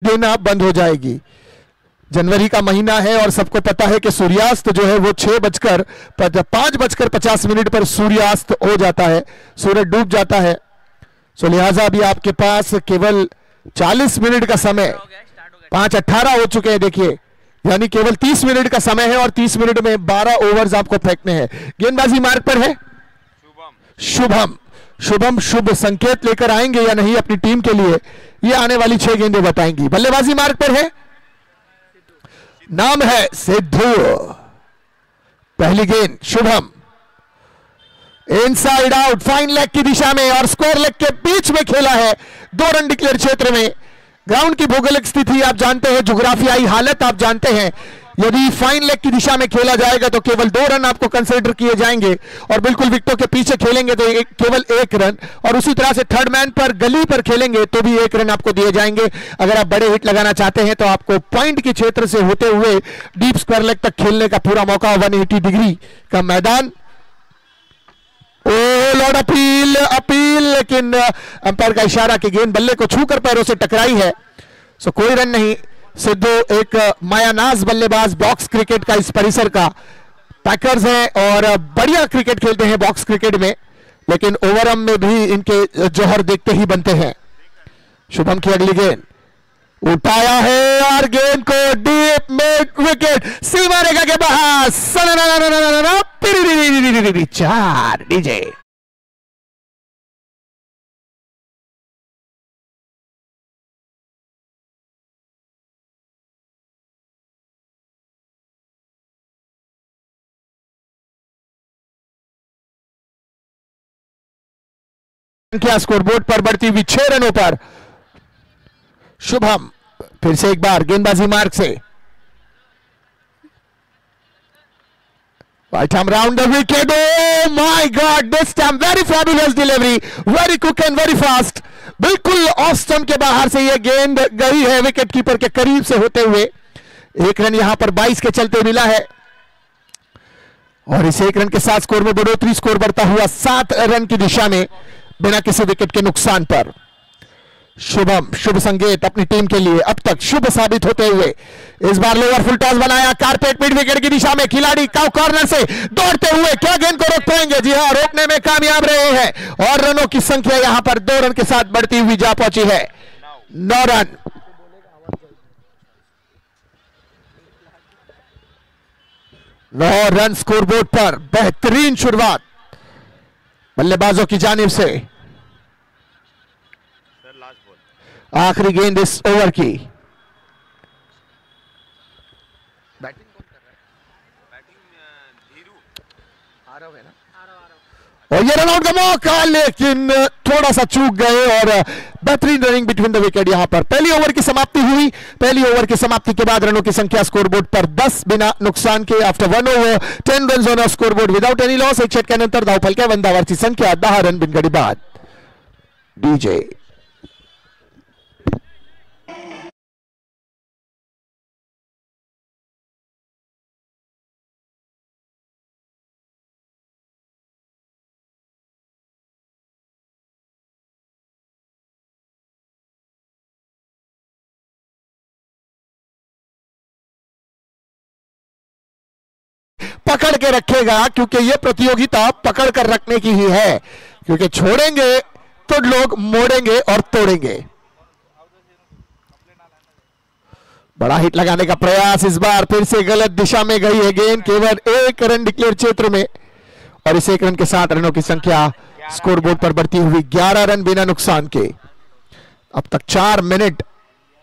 देना बंद हो जाएगी। जनवरी का महीना है और सबको पता है कि सूर्यास्त जो है वो 5:50 पर सूर्यास्त हो जाता है, सूरज डूब जाता है। सो लिहाजा भी आपके पास केवल 40 मिनट का समय, 5:18 हो चुके हैं देखिए, यानी केवल 30 मिनट का समय है और 30 मिनट में 12 ओवर्स आपको फेंकने हैं। गेंदबाजी मार्ग पर है शुभम। शुभम शुभ संकेत लेकर आएंगे या नहीं अपनी टीम के लिए, ये आने वाली 6 गेंदें बताएंगी। बल्लेबाजी मार्ग पर है, नाम है सिद्धू। पहली गेंद Shubham, inside out, fine leg की दिशा में और स्क्वायर लेग के बीच में खेला है। 2 रन डिक्लेयर क्षेत्र में। ग्राउंड की भौगोलिक स्थिति आप जानते हैं, जुग्राफियाई हालत आप जानते हैं। यदि फाइन लेग की दिशा में खेला जाएगा तो केवल 2 रन आपको कंसीडर किए जाएंगे और बिल्कुल विकेटों के पीछे खेलेंगे तो केवल 1 रन, और उसी तरह से थर्ड मैन पर गली पर खेलेंगे तो भी 1 रन आपको दिए जाएंगे। अगर आप बड़े हिट लगाना चाहते हैं तो आपको पॉइंट के क्षेत्र से होते हुए डीप स्क्वायर लेग तक खेलने का पूरा मौका। 180 डिग्री का मैदान। ओ लॉर्ड अपील, लेकिन अंपायर का इशारा कि गेंद बल्ले को छूकर पैरों से टकराई है, सो कोई रन नहीं। सिद्धू एक मायानाज बल्लेबाज बॉक्स क्रिकेट का इस परिसर का पैकर्स है और बढ़िया क्रिकेट खेलते हैं बॉक्स क्रिकेट में, लेकिन ओवरऑल में भी इनके जौहर देखते ही बनते हैं। शुभम की अगली गेंद उठाया है और गेंद को डीप मिड विकेट, सीमा रेखा के बाहर, 4 डीजे। संख्या स्कोरबोर्ड पर बढ़ती हुई 6 रनों पर। शुभम फिर से एक बार गेंदबाजी मार्ग से, right arm round the wicket. Oh my God, this time very fabulous delivery, very quick and very fast. बिल्कुल ऑफ स्टंप के बाहर से यह गेंद गई है विकेट कीपर के करीब से होते हुए। 1 रन यहां पर 22 के चलते मिला है और इस 1 रन के साथ स्कोर में बढ़ोतरी, स्कोर बढ़ता हुआ 7 रन की दिशा में बिना किसी विकेट के नुकसान पर। शुभम शुभ संकेत अपनी टीम के लिए अब तक शुभ साबित होते हुए इस बार लोअर फुल टॉस बनाया, कारपेट मिड विकेट की दिशा में, खिलाड़ी काउ कॉर्नर से दौड़ते हुए क्या गेंद को रोक पाएंगे? जी हां, रोकने में कामयाब रहे हैं और रनों की संख्या यहां पर 2 रन के साथ बढ़ती हुई जा पहुंची है। 9 रन। रन स्कोरबोर्ड पर। बेहतरीन शुरुआत बल्लेबाजों की जानिब से। आखिरी गेंद इस ओवर की। बैटिंग कौन कर रहा है? बैटिंग धीरू आरव है ना। और ये रन आउट का मौका, लेकिन थोड़ा सा चूक गए और बेहतरीन रनिंग बिटवीन द विकेट यहां पर। पहली ओवर की समाप्ति हुई। पहली ओवर की समाप्ति के बाद रनों की संख्या स्कोरबोर्ड पर 10 बिना नुकसान के। After 1 over 10 runs on scoreboard without any loss. 1 षटकानंतर धावफलक्या वंदावरची संख्या 10 रन बिनगडी बाद। डीजे पकड़ के रखेगा, क्योंकि यह प्रतियोगिता पकड़ कर रखने की ही है, क्योंकि छोड़ेंगे तो लोग मोड़ेंगे और तोड़ेंगे। बड़ा हिट लगाने का प्रयास, इस बार फिर से गलत दिशा में गई है गेंद। केवल 1 रन डिक्लेयर क्षेत्र में और इस 1 रन के साथ रनों की संख्या स्कोरबोर्ड पर बढ़ती हुई 11 रन बिना नुकसान के। अब तक 4 मिनट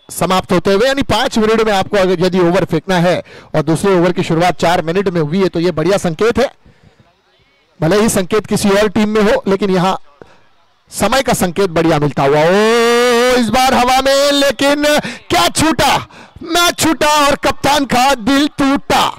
समाप्त होते हुए, यानी 5 मिनट में आपको अगर यदि ओवर फेंकना है और दूसरे ओवर की शुरुआत 4 मिनट में हुई है तो यह बढ़िया संकेत है। भले ही संकेत किसी और टीम में हो, लेकिन यहां समय का संकेत बढ़िया मिलता हुआ। ओ इस बार हवा में, लेकिन क्या छूटा, मैच छूटा और कप्तान का दिल टूटा।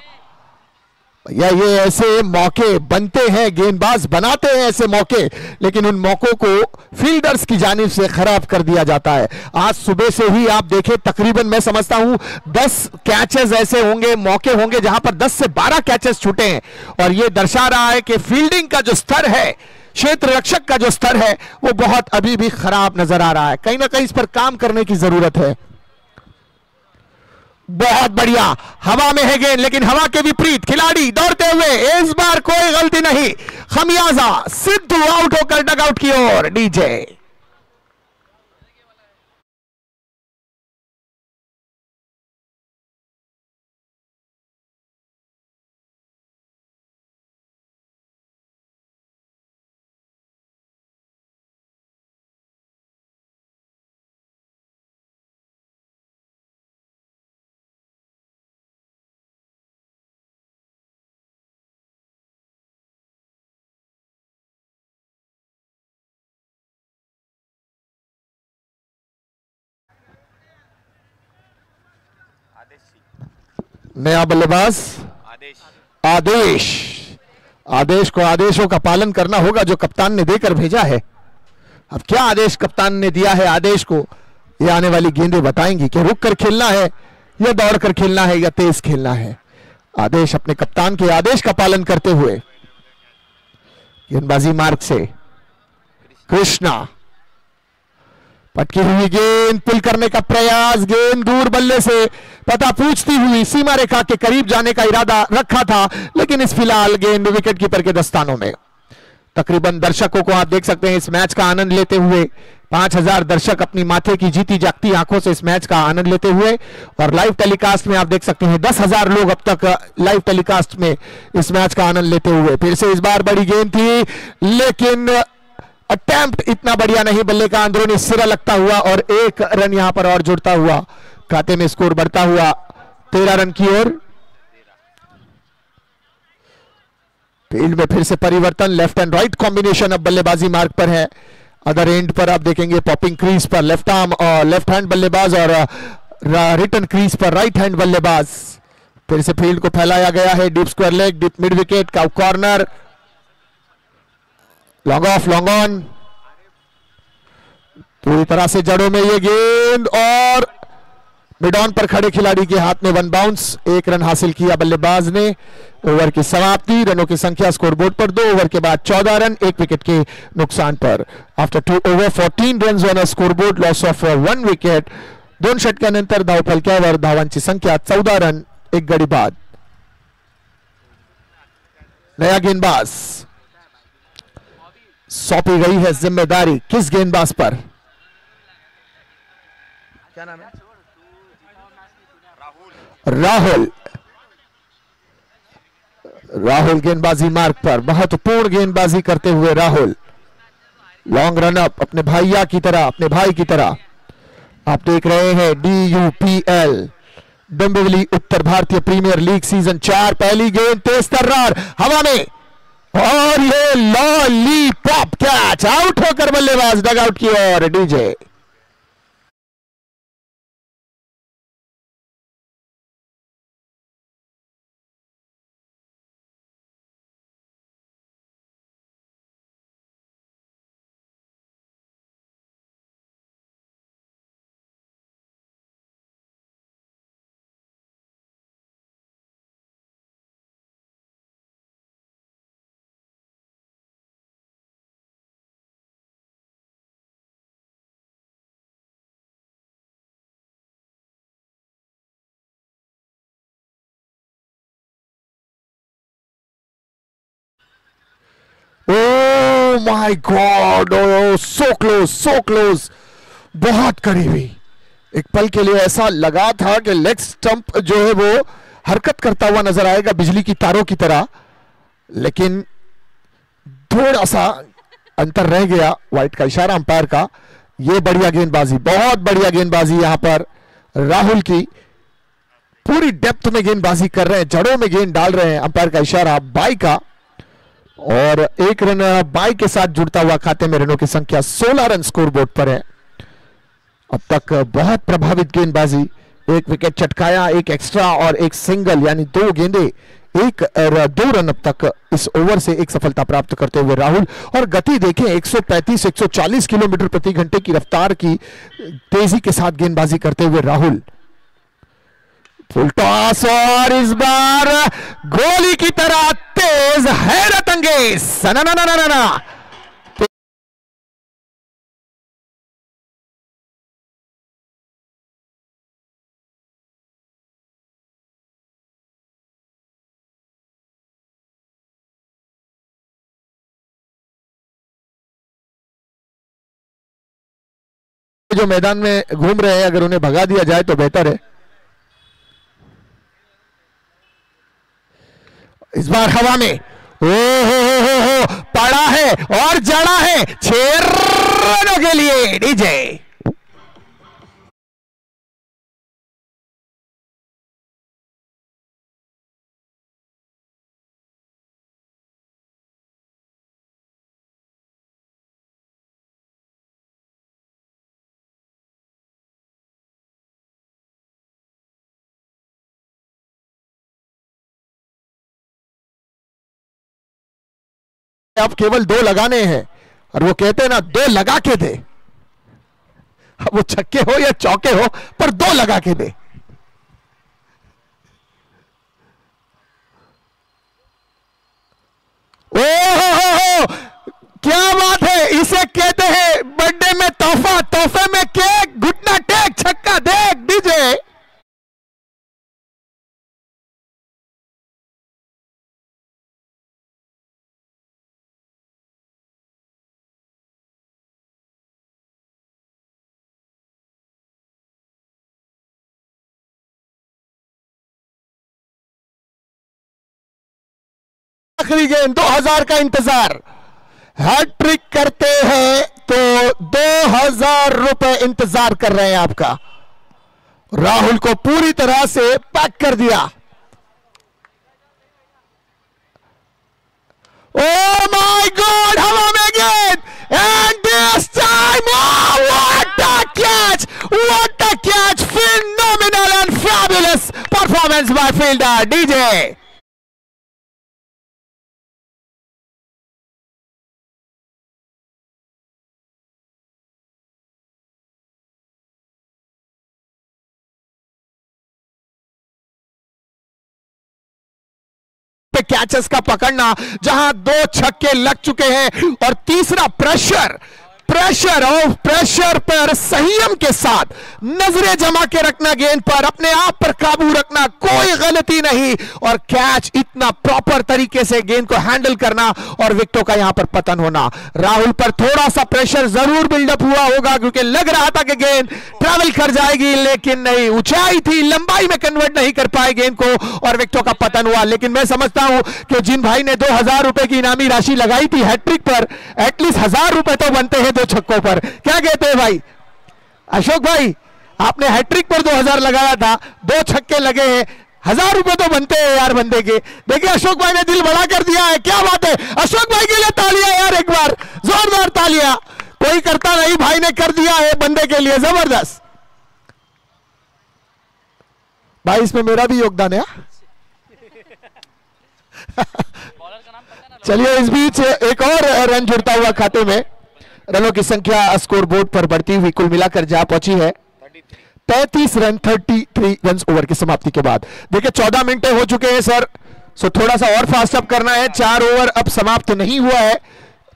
या ये ऐसे मौके बनते हैं, गेंदबाज बनाते हैं ऐसे मौके, लेकिन उन मौकों को फील्डर्स की जानिब से खराब कर दिया जाता है। आज सुबह से ही आप देखें, तकरीबन मैं समझता हूं 10 कैचेस ऐसे होंगे, मौके होंगे जहां पर 10 से 12 कैचेस छूटे हैं, और ये दर्शा रहा है कि फील्डिंग का जो स्तर है, क्षेत्र रक्षक का जो स्तर है, वो बहुत अभी भी खराब नजर आ रहा है। कहीं ना कहीं इस पर काम करने की जरूरत है। बहुत बढ़िया, हवा में है गेंद, लेकिन हवा के विपरीत खिलाड़ी दौड़ते हुए, इस बार कोई गलती नहीं, खमियाजा सिद्धू आउट होकर डगआउट की ओर। डीजे नया बल्लेबाज आदेश। आदेश को आदेशों का पालन करना होगा जो कप्तान ने देकर भेजा है। अब क्या आदेश कप्तान ने दिया है आदेश को, ये आने वाली गेंदें बताएंगी कि रुक कर खेलना है या दौड़ कर खेलना है या तेज खेलना है। आदेश अपने कप्तान के आदेश का पालन करते हुए गेंदबाजी मार्ग से कृष्णा, पटकी हुई गेंद, पुल करने का प्रयास, गेंद दूर बल्ले से पता पूछती हुई सीमा रेखा के करीब जाने का इरादा रखा था, लेकिन इस फिलहाल गेंद विकेट कीपर के दस्तानों में। तकरीबन दर्शकों को आप देख सकते हैं इस मैच का आनंद लेते हुए, 5000 दर्शक अपनी माथे की जीती जागती आंखों से इस मैच का आनंद लेते हुए, और लाइव टेलीकास्ट में आप देख सकते हैं 10,000 लोग अब तक लाइव टेलीकास्ट में इस मैच का आनंद लेते हुए। फिर से इस बार बड़ी गेंद थी, लेकिन अटेम्प्ट इतना बढ़िया नहीं, बल्ले का अंदरूनी सिरा लगता हुआ और एक रन यहां पर और जुड़ता हुआ, खाते में स्कोर बढ़ता हुआ 13 रन की ओर। फील्ड में फिर से परिवर्तन, लेफ्ट एंड राइट कॉम्बिनेशन अब बल्लेबाजी मार्ग पर है। अदर एंड पर आप देखेंगे पॉपिंग क्रीज पर लेफ्ट आर्म और लेफ्ट हैंड बल्लेबाज, और रिटर्न क्रीज पर राइट हैंड बल्लेबाज। फिर से फील्ड को फैलाया गया है, deep square leg, deep mid wicket का corner, long off, long on, पूरी तरह से जड़ों में ये गेंद, और मिड ऑन पर खड़े खिलाड़ी के हाथ में वन बाउंस। एक रन हासिल किया बल्लेबाज ने। ओवर की समाप्ति, रनों की संख्या स्कोरबोर्ड पर 2 ओवर के बाद 14 रन, 1 विकेट के नुकसान पर। After 2 over 14 runs on a scoreboard, loss of 1 wicket. 2 षटकानंतर धावफलक्यावर धावांची संख्या 14 रन 1 गडी बाद। नया गेंदबाज, सौंपी गई है जिम्मेदारी किस गेंदबाज पर? क्या नाम है? राहुल। राहुल गेंदबाजी मार्ग पर, महत्वपूर्ण गेंदबाजी करते हुए राहुल, लॉन्ग रन अप अपने भाइया की तरह, अपने भाई की तरह। आप देख रहे हैं DUPL, डोंबिवली उत्तर भारतीय प्रीमियर लीग सीजन 4। पहली गेंद तेज तर्रार हवा में, और ये लॉलीपॉप कैच, आउट होकर बल्लेबाज डगआउट की ओर। डीजे oh my god, so close, so close, बहुत करीबी। एक पल के लिए ऐसा लगा था कि लेग स्टंप जो है वो हरकत करता हुआ नजर आएगा बिजली की तारों की तरह, लेकिन थोड़ा सा अंतर रह गया। वाइट का इशारा अंपायर का। ये बढ़िया गेंदबाजी, बहुत बढ़िया गेंदबाजी यहां पर राहुल की, पूरी डेप्थ में गेंदबाजी कर रहे हैं, जड़ों में गेंद डाल रहे हैं। अंपायर का इशारा बाई का, और 1 रन बाई के साथ जुड़ता हुआ खाते में रनों की संख्या 16 रन स्कोरबोर्ड पर है। अब तक बहुत प्रभावित गेंदबाजी, 1 विकेट चटकाया, 1 एक्स्ट्रा और 1 सिंगल, यानी 2 गेंदे 2 रन अब तक इस ओवर से 1 सफलता प्राप्त करते हुए राहुल। और गति देखें, 135-140 किलोमीटर प्रति घंटे की रफ्तार की तेजी के साथ गेंदबाजी करते हुए राहुल। फुल टॉस, और इस बार गोली की तरह तेज, हैरत अंगेज, जो मैदान में घूम रहे हैं, अगर उन्हें भगा दिया जाए तो बेहतर है। इस बार हवा में हो पड़ा है और जड़ा है 6 रनों के लिए डीजे। अब केवल 2 लगाने हैं और वो कहते हैं ना 2 लगा के दे। अब वो छक्के हो या चौके हो पर 2 लगा के दे। ओ क्या बात है, इसे कहते हैं बर्थडे में तोहफा, तोहफे में केक, घुटना टेक, छक्का देख डीजे। आखिरी गेंद 2000 का इंतजार, हैट्रिक करते हैं तो 2000 रुपए इंतजार कर रहे हैं आपका। राहुल को पूरी तरह से पैक कर दिया। ओह माय गॉड, हवा में गेंद and this time what a catch, what a catch, phenomenal and fabulous performance by fielder DJ. Catches का पकड़ना, जहां 2 छक्के लग चुके हैं और तीसरा प्रेशर पर संयम के साथ नजरें जमा के रखना, गेंद पर अपने आप पर काबू रखना, कोई गलती नहीं और कैच इतना प्रॉपर तरीके से गेंद को हैंडल करना और विकेटों का यहां पर पतन होना। राहुल पर थोड़ा सा प्रेशर जरूर बिल्डअप हुआ होगा क्योंकि लग रहा था कि गेंद ट्रैवल कर जाएगी, लेकिन नहीं, ऊंचाई थी, लंबाई में कन्वर्ट नहीं कर पाए गेंद को और विकेटों का पतन हुआ। लेकिन मैं समझता हूं कि जिन भाई ने 2000 रुपए की इनामी राशि लगाई थी हैट्रिक पर, एटलीस्ट 1000 रुपए तो बनते हैं 2 छक्कों पर। क्या कहते हैं भाई अशोक भाई, आपने हैट्रिक पर 2000 लगाया था, 2 छक्के लगे हैं, 1000 रुपए तो बनते हैं यार बंदे के। देखिए अशोक भाई ने दिल बड़ा कर दिया है, क्या बात है। अशोक भाई के लिए तालियां यार, एक बार जोरदार तालियां, कोई करता नहीं, भाई ने कर दिया है बंदे के लिए, जबरदस्त भाई, इसमें मेरा भी योगदान है। चलिए इस बीच एक और रन जुड़ता हुआ खाते में, रनों की संख्या स्कोर बोर्ड पर बढ़ती हुई कुल मिलाकर जा पहुंची है 33 रन, 33 रन ओवर की समाप्ति के बाद। देखिए 14 मिनटें हो चुके हैं सर, सो थोड़ा सा और फास्ट अप करना है। 4 ओवर अब समाप्त नहीं हुआ है,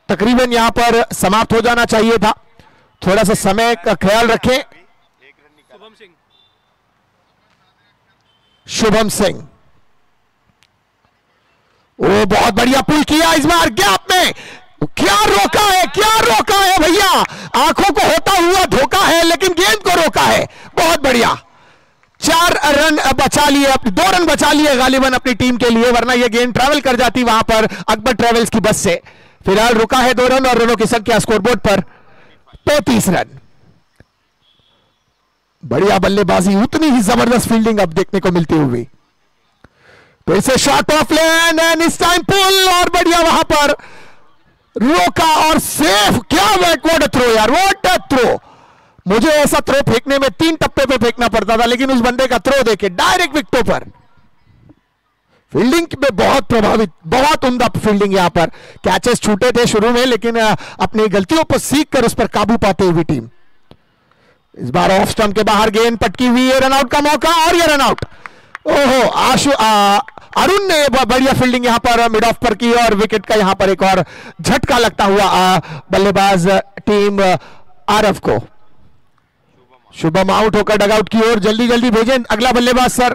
तकरीबन यहां पर समाप्त हो जाना चाहिए था, थोड़ा सा समय का ख्याल रखें। शुभम सिंह, ओ बहुत बढ़िया पुल किया इस बार गैप में, क्या रोका है भैया, आंखों को होता हुआ धोखा है लेकिन गेंद को रोका है, बहुत बढ़िया। 4 रन बचा लिए, 2 रन बचा लिए गालिबन अपनी टीम के लिए, वरना यह गेंद ट्रैवल कर जाती वहां पर अकबर ट्रेवल्स की बस से। फिलहाल रुका है 2 रन और रनों की संख्या स्कोरबोर्ड पर 35 रन। बढ़िया बल्लेबाजी, उतनी ही जबरदस्त फील्डिंग अब देखने को मिलती हुई। तो इसे शॉट ऑफ लेन एंड इस टाइम पुल, और बढ़िया वहां पर रोका और सेफ। क्या बैकवर्ड थ्रो यार, व्हाट अ थ्रो। मुझे ऐसा थ्रो फेंकने में 3 टप्पे पे फेंकना पड़ता था, लेकिन उस बंदे का थ्रो देखे डायरेक्ट विकेटों पर। फील्डिंग में बहुत प्रभावित, बहुत उम्दा फील्डिंग यहां पर। कैचेस छूटे थे शुरू में, लेकिन अपनी गलतियों पर सीखकर उस पर काबू पाते हुई टीम। इस बार ऑफ स्टंप के बाहर गेंद पटकी हुई है, रनआउट का मौका और ये रनआउट। ओहो, अरुण ने बढ़िया फील्डिंग यहां पर मिड ऑफ पर की और विकेट का यहां पर एक और झटका लगता हुआ बल्लेबाज टीम आरव को। शुभम आउट होकर डगआउट की ओर जल्दी जल्दी भेजें अगला बल्लेबाज सर,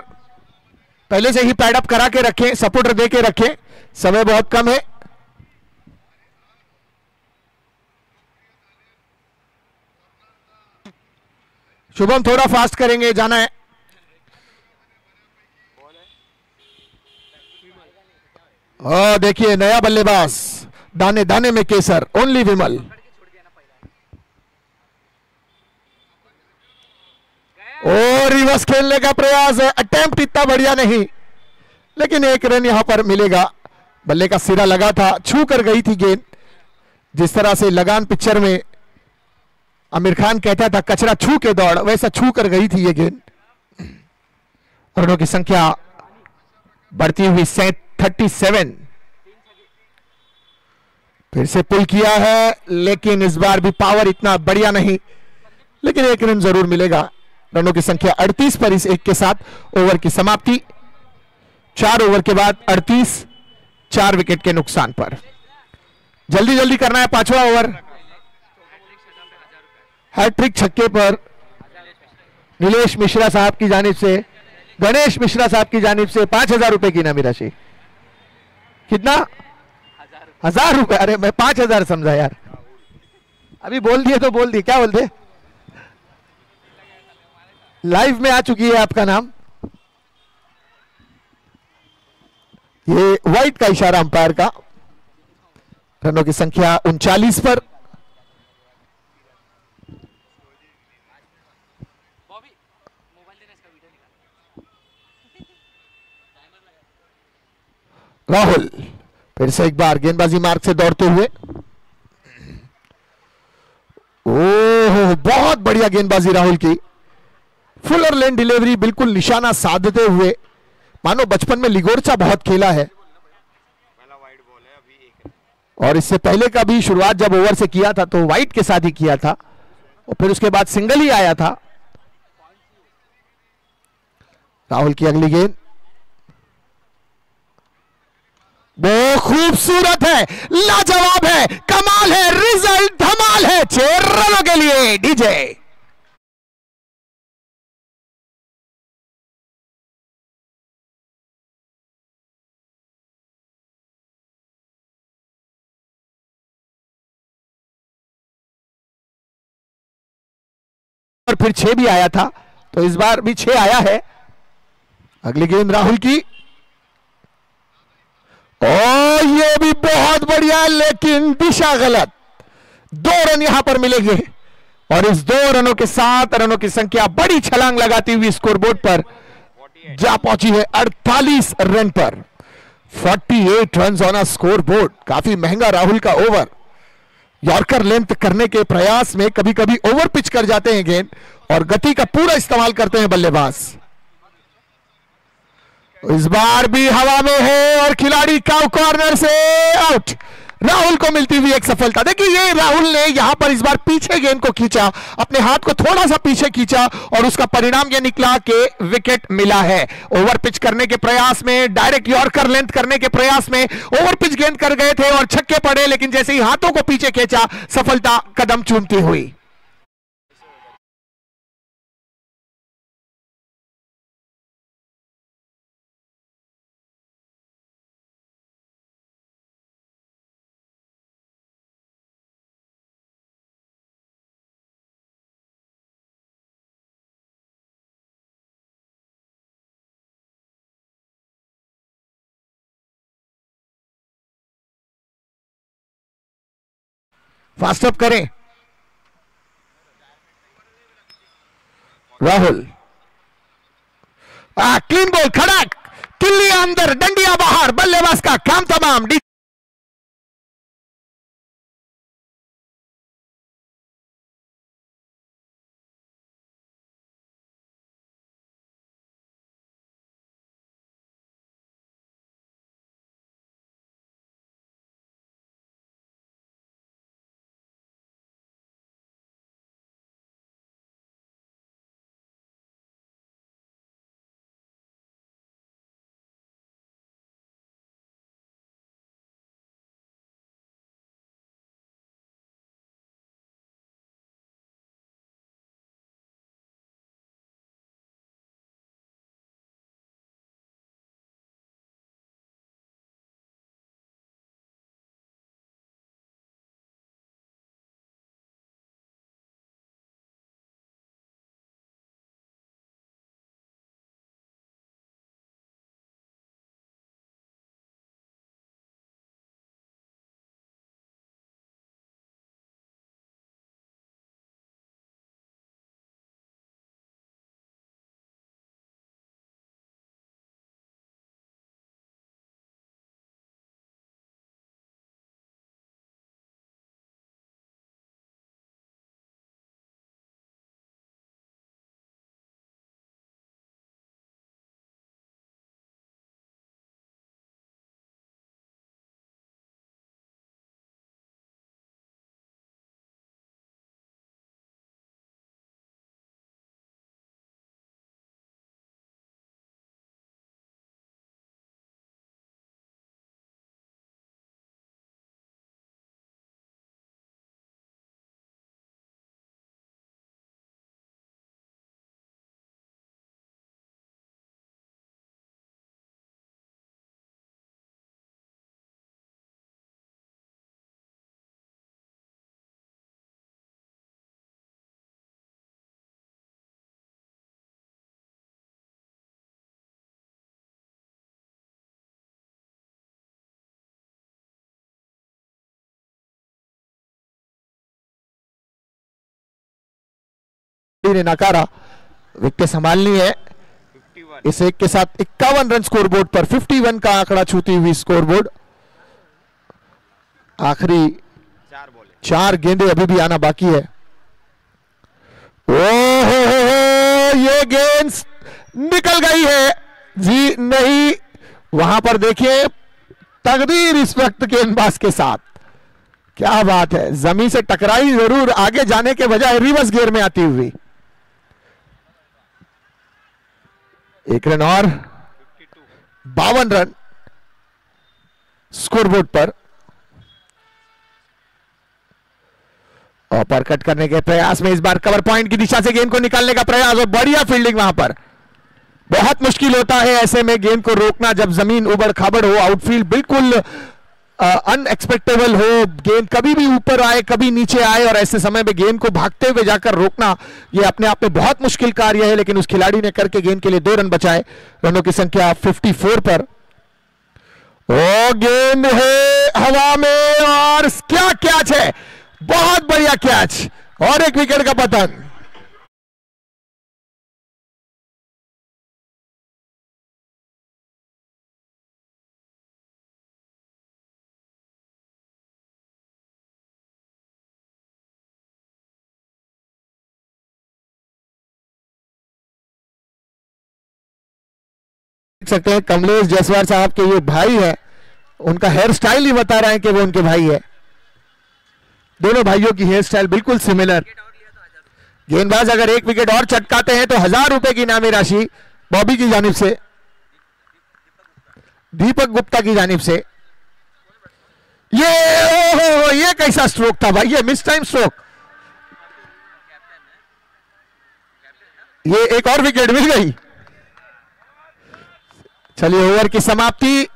पहले से ही पैडअप करा के रखें, सपोर्टर दे के रखें, समय बहुत कम है। शुभम थोड़ा फास्ट करेंगे, जाना है। देखिए नया बल्लेबाज, दाने दाने में केसर, ओनली विमल। और रिवर्स खेलने का प्रयास है, अटेम्प्ट इतना बढ़िया नहीं, लेकिन एक रन यहां पर मिलेगा। बल्ले का सिरा लगा था, छू कर गई थी गेंद। जिस तरह से लगान पिक्चर में आमिर खान कहता था कचरा छू के दौड़, वैसा छू कर गई थी ये गेंद। रनों की संख्या बढ़ती हुई 37। फिर से पुल किया है, लेकिन इस बार भी पावर इतना बढ़िया नहीं, लेकिन एक रन जरूर मिलेगा। रनों की संख्या 38 पर इस एक के साथ ओवर की समाप्ति। 4 ओवर के बाद 38, 4 विकेट के नुकसान पर। जल्दी जल्दी करना है 5वां ओवर। हैट्रिक छक्के पर नीलेश मिश्रा साहब की जानिब से, गणेश मिश्रा साहब की जानिब से 5,000 रुपए की इनामी राशि। कितना? 1,000 रुपए? अरे मैं 5,000 समझा यार, अभी बोल दिए तो बोल दिए, क्या बोलते? लाइव में आ चुकी है आपका नाम। ये व्हाइट का इशारा अंपायर का। रनों की संख्या 39 पर। राहुल फिर से एक बार गेंदबाजी मार्ग से दौड़ते हुए। ओह बहुत बढ़िया गेंदबाजी राहुल की, फुल और लेन डिलीवरी, बिल्कुल निशाना साधते हुए, मानो बचपन में लिगोर्चा बहुत खेला है। और इससे पहले का भी शुरुआत जब ओवर से किया था तो वाइट के साथ ही किया था, और फिर उसके बाद सिंगल ही आया था। राहुल की अगली गेंद वो खूबसूरत है, लाजवाब है, कमाल है, रिजल्ट धमाल है 6 रनों के लिए डीजे। और फिर 6 भी आया था, तो इस बार भी 6 आया है। अगली गेंद राहुल की, और ये भी बहुत बढ़िया, लेकिन दिशा गलत। 2 रन यहां पर मिलेंगे, और इस 2 रनों के साथ रनों की संख्या बड़ी छलांग लगाती हुई स्कोरबोर्ड पर जा पहुंची है 48 रन पर। 48 रन ऑन अ स्कोरबोर्ड। काफी महंगा राहुल का ओवर। यॉर्कर लेंथ करने के प्रयास में कभी कभी ओवर पिच कर जाते हैं गेंद, और गति का पूरा इस्तेमाल करते हैं बल्लेबाज। इस बार भी हवा में है, और खिलाड़ी काउ कॉर्नर से आउट। राहुल को मिलती हुई एक सफलता। देखिए ये राहुल ने यहां पर इस बार पीछे गेंद को खींचा, अपने हाथ को थोड़ा सा पीछे खींचा, और उसका परिणाम यह निकला कि विकेट मिला है। ओवर पिच करने के प्रयास में, डायरेक्ट यॉर्कर लेंथ करने के प्रयास में ओवर पिच गेंद कर गए थे और छक्के पड़े, लेकिन जैसे ही हाथों को पीछे खींचा, सफलता कदम चूमती हुई। फास्ट अप करें राहुल। क्लीन बॉल, खड़क, किल्ली अंदर, डंडिया बाहर, बल्लेबाज का काम तमाम। ने नकारा। विकेट संभालनी है। इस एक के साथ 51 रन स्कोरबोर्ड पर, 51 का आंकड़ा छूती हुई स्कोरबोर्ड। आखिरी 4 गेंदें अभी भी आना बाकी है। ओहो ये गेंद निकल गई है जी, नहीं, वहां पर देखिए तकदीर इस वक्त गेंदबाज के साथ, क्या बात है, जमीन से टकराई जरूर, आगे जाने के बजाय रिवर्स गियर में आती हुई। 1 रन और 52 रन स्कोरबोर्ड पर। और पर कट करने के प्रयास में इस बार कवर पॉइंट की दिशा से गेंद को निकालने का प्रयास, और बढ़िया फील्डिंग वहां पर। बहुत मुश्किल होता है ऐसे में गेंद को रोकना जब जमीन उबड़ खाबड़ हो, आउटफील्ड बिल्कुल अनएक्सपेक्टेबल हो, गेंद कभी भी ऊपर आए कभी नीचे आए, और ऐसे समय में गेंद को भागते हुए जाकर रोकना यह अपने आप में बहुत मुश्किल कार्य है। लेकिन उस खिलाड़ी ने करके गेंद के लिए 2 रन बचाए। रनों की संख्या 54 पर। ओ गेंद है हवा में, और क्या कैच है, बहुत बढ़िया कैच, और एक विकेट का पतन। देख सकते हैं कमलेश जायसवाल साहब के ये भाई है, उनका हेयर स्टाइल ही बता रहे हैं कि वो उनके भाई है। दोनों भाइयों की हेयर स्टाइल बिल्कुल सिमिलर। गेंदबाज अगर एक विकेट और चटकाते हैं तो 1000 रुपए की इनामी राशि बॉबी की जानिब से, दीपक गुप्ता की जानिब से। ये कैसा स्ट्रोक था भाई, ये मिस टाइम स्ट्रोक। ये एक और विकेट मिल गई। चलिए ओवर की समाप्ति,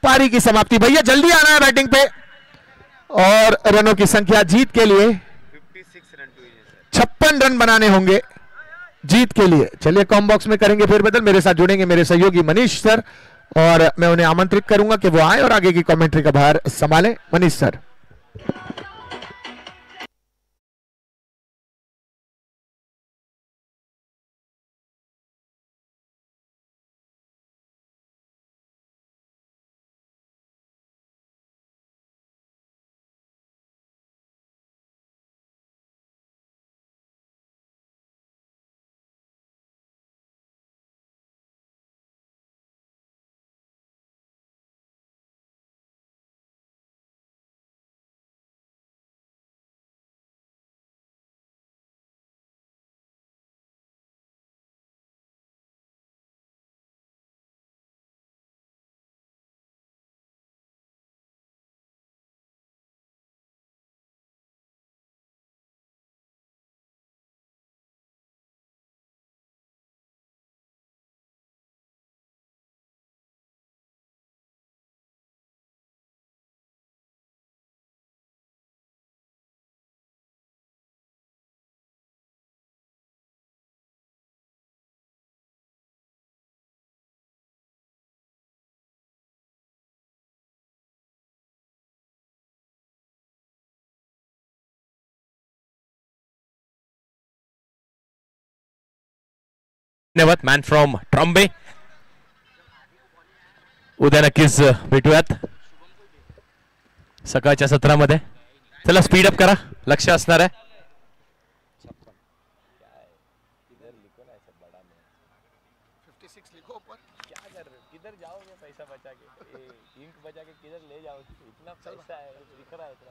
पारी की समाप्ति। भैया जल्दी आना है बैटिंग पे। और रनों की संख्या जीत के लिए 56 रन बनाने होंगे जीत के लिए। चलिए कॉम बॉक्स में करेंगे फिर बदल। मेरे साथ जुड़ेंगे मेरे सहयोगी मनीष सर, और मैं उन्हें आमंत्रित करूंगा कि वो आए और आगे की कमेंट्री का भार संभालें। मनीष सर। धन्यवाद मॅन फ्रॉम ट्रॉम्बे. उद्या नक्कीच भेटूयात सकाळच्या सत्रामध्ये. चला स्पीड अप करा, लक्ष असणार आहे.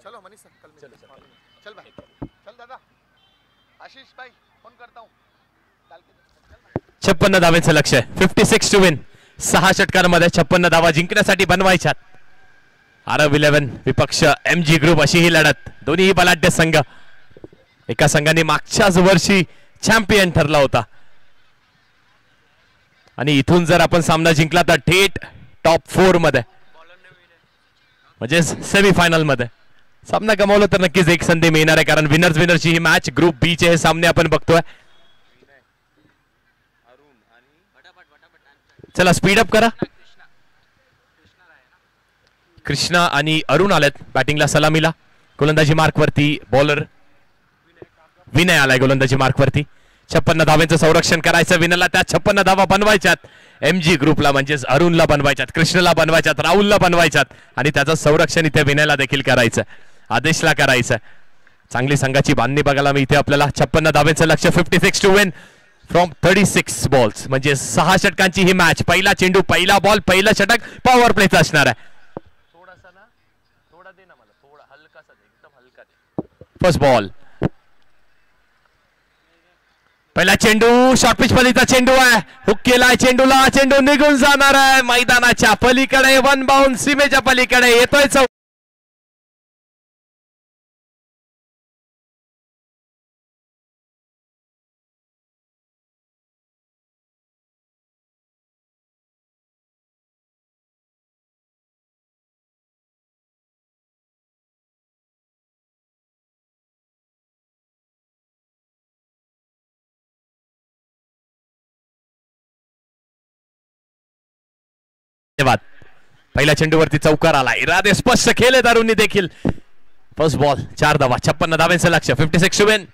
चलो मनीष सर, कल चल भाई, चल दादा, आशीष भाई फोन करता हूँ. 56 धावांचं लक्ष आहे. 56 टू विन. 6 षटकांमध्ये 56 धावा जिंकण्यासाठी बनवायच्यात. आरव 11 विपक्ष MG ग्रुप, अशी ही लढत. दोन्ही बलाढ्य संघ. एका संघाने मागच्याच वर्षी चॅम्पियन ठरला होता, आणि इथून जर आपण सामना जिंकला तर थेट टॉप 4 मध्ये, म्हणजे सेमीफायनल मध्ये. सामना गमावला तर नक्कीच एक संधी मिळणार आहे, कारण विनर्सची ही मॅच ग्रुप बी चे हे सामने आपण बघतोय. चला स्पीड अप करा. कृष्णा आणि अरुण आलेत बॅटिंगला सलामीला. गोलंदाजी मार्क वरती बॉलर विनय आलाय गोलंदाजी मार्क वरती. 56 धावांचं संरक्षण करायचं विनयला, त्या 56 धावा बनवायच्यात MG ग्रुपला, म्हणजेच अरुणला बनवायच्यात, कृष्णला बनवायच्यात, राहुलला बनवायच्यात आणि त्याचं संरक्षण इथे विनयला देखील करायचं, आदेशला करायचं. चांगली संघाची बांधणी बघायला मी इथे आपल्याला. 56 धावांचं लक्ष्य, 56 टू विन फ्रॉम 36 बॉल्स, म्हणजे 6 षटकांची ही मॅच. पहिला चेंडू, पहिला बॉल, पहिलं षटक पॉवर प्लेचं असणार आहे. थोडासा ना, थोडा दे ना मला, थोडा हलकासा दे, एकदम हलका दे. फर्स्ट बॉल, पहिला चेंडू, शॉर्ट पिच पलीचा चेंडू आहे, हुक केलाय चेंडूला, चेंडू निघून जाणार आहे मैदानाच्या पलीकडे, वन बाउंड सीमेच्या पलीकडे येतोय. धन्यवाद. पहिल्या चेंडूवरती चौकार आला, इरादे स्पष्ट केले दारूंनी देखील. फर्स्ट बॉल, 4 धावा, 56 धावांचं लक्ष्य, 56 टू विन.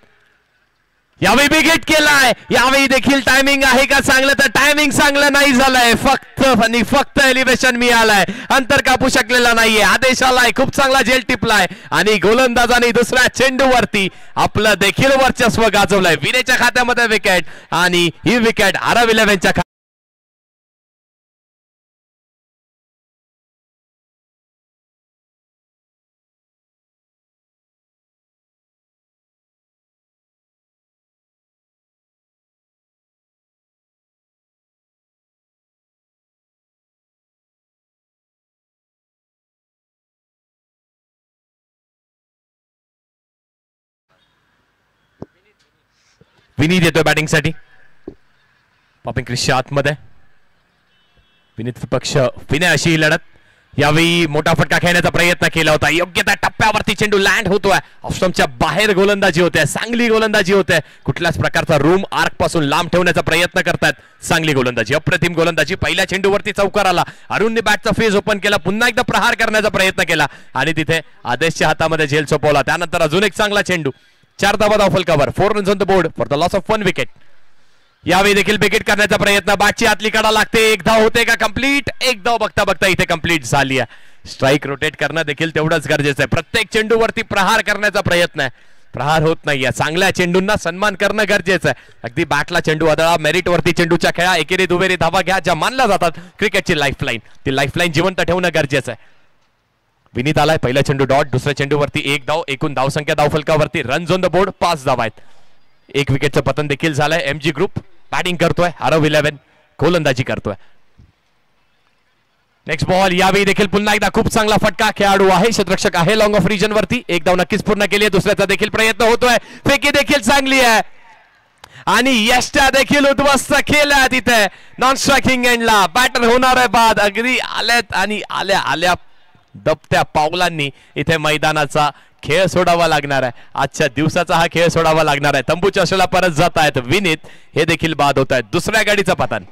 यावेळी बिग केलाय, यावेळी देखील टायमिंग आहे का चांगलं, तर टायमिंग चांगलं नाही झालंय, फक्त एलिव्हेशन मिळालंय, अंतर कापू शकलेला नाहीये. आदेश आलाय, खूप चांगला झेल टिपलाय आणि गोलंदाजाने दुसऱ्या चेंडूवरती आपलं देखील वर्चस्व गाजवलंय. विनेच्या खात्यामध्ये विकेट आणि ही विकेट आरव 11च्या विनीत येतोय बॅटिंग साठी. पॉपिंग क्रिसच्या आतमध्ये विनीत विपक्ष विनय, अशी ही लढत. यावेळी मोठा फटका खेळण्याचा प्रयत्न केला होता, योग्य त्या टप्प्यावरती चेंडू लँड होतोय, ऑफस्टंपच्या बाहेर गोलंदाजी होते, चांगली गोलंदाजी होते. कुठल्याच प्रकारचा रूम आर्क पासून लांब ठेवण्याचा प्रयत्न करतात, चांगली गोलंदाजी, अप्रतिम गोलंदाजी. पहिल्या चेंडूवरती चौकार आला, अरुणने बॅटचा फेज ओपन केला, पुन्हा एकदा प्रहार करण्याचा प्रयत्न केला आणि तिथे आदेशच्या हातामध्ये झेल सोपवला. त्यानंतर अजून एक चांगला चेंडू, 4 धावा धावफल cover, 4 runs on the board for the loss of 1 wicket. यावेळी देखील विकेट करण्याचा प्रयत्न, बॅटची आतली कडा लागते, 1 धाव होते का कंप्लीट, 1 धाव बघता बघता इथे कंप्लीट झाली आहे. स्ट्राईक रोटेट करणं देखील तेवढंच गरजेचं आहे. प्रत्येक चेंडूवरती प्रहार करण्याचा प्रयत्न आहे, प्रहार होत नाहीये. चांगल्या चेंडूंना सन्मान करणं गरजेचं आहे. अगदी बॅटला चेंडू आदळा, मेरिट वरती चेंडूच्या खेळा, एकेरी दुहेरी धावा घ्या, ज्या मानल्या जातात क्रिकेटची लाईफलाईन, ती लाईफलाईन जिवंत ठेवणं गरजेचं आहे. विनीत आलाय, पहिला चेंडू डॉट, दुसऱ्या चेंडूवरती 1 धाव, एकूण धावसंख्या धावफलकावरती, रन्स ऑन द बोर्ड 5 धावा आहेत. 1 विकेटचं पतन देखील झालंय. MG ग्रुप बॅटिंग करतोय, आरव 11 गोलंदाजी करतोय. नेक्स्ट बॉल, यावेळी देखील पुन्हा एकदा खूप चांगला फटका, खेळाडू आहे, क्षेत्ररक्षक आहे लॉंग ऑफ रिजन वरती, 1 धाव नक्कीच पूर्ण केली आहे. दुसऱ्याचा देखील प्रयत्न होतोय, फेकी देखील चांगली आहे आणि यष्ट्या देखील उद्ध्वस्त केल्या. तिथे नॉन स्ट्रायकिंग एंडला बॅटर होणार आहे बाद. अगदी आल्यात आणि आल्या दबत्या पावलांनी इथे मैदानाचा खेळ सोडावा लागणार आहे. आजच्या दिवसाचा हा खेळ सोडावा लागणार आहे. तंबूच्या अशोला परत जात आहेत विनीत, हे देखील बाद होत आहेत. दुसऱ्या गाडीचं पतन.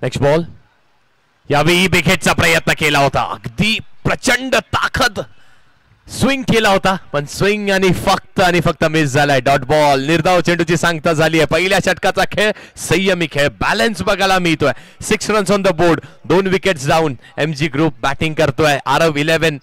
नेक्स्ट बॉल, यावेळी विकेटचा प्रयत्न केला होता, अगदी प्रचंड ताकद स्विंग केला होता, पण स्विंग आणि फक्त मिस झालाय. डॉट बॉल, निर्धाव चेंडूची सांगता झाली आहे. पहिल्या षटकाचा खेळ संयमी खेळ, बॅलन्स बघायला मिळतोय. 6 runs on the board, 2 wickets down. MG group batting करतोय, आरव 11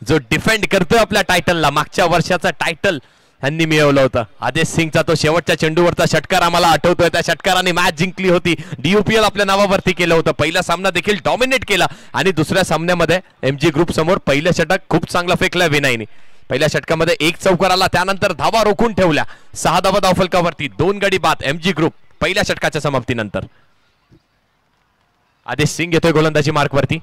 जो डिफेंड करतोय आपल्या टायटलला. मागच्या वर्षाचा टायटल यांनी मिळवलं होतं. आदेश सिंगचा तो शेवटच्या चेंडूवरचा षटकार आम्हाला आठवतोय, त्या षटकाराने मॅच जिंकली होती. DUPL आपल्या नावावरती केलं होतं. पहिला सामना देखील डॉमिनेट केला आणि दुसऱ्या सामन्यामध्ये MG ग्रुप समोर पहिलं षटक खूप चांगलं फेकलं विनयने. पहिल्या षटकामध्ये 1 चौकार आला, त्यानंतर धावा रोखून ठेवल्या. 6 धावा धावफलकावरती, 2 गडी बाद. MG ग्रुप पहिल्या षटकाच्या समाप्तीनंतर. आदेश सिंग येतोय गोलंदाजी मार्कवरती.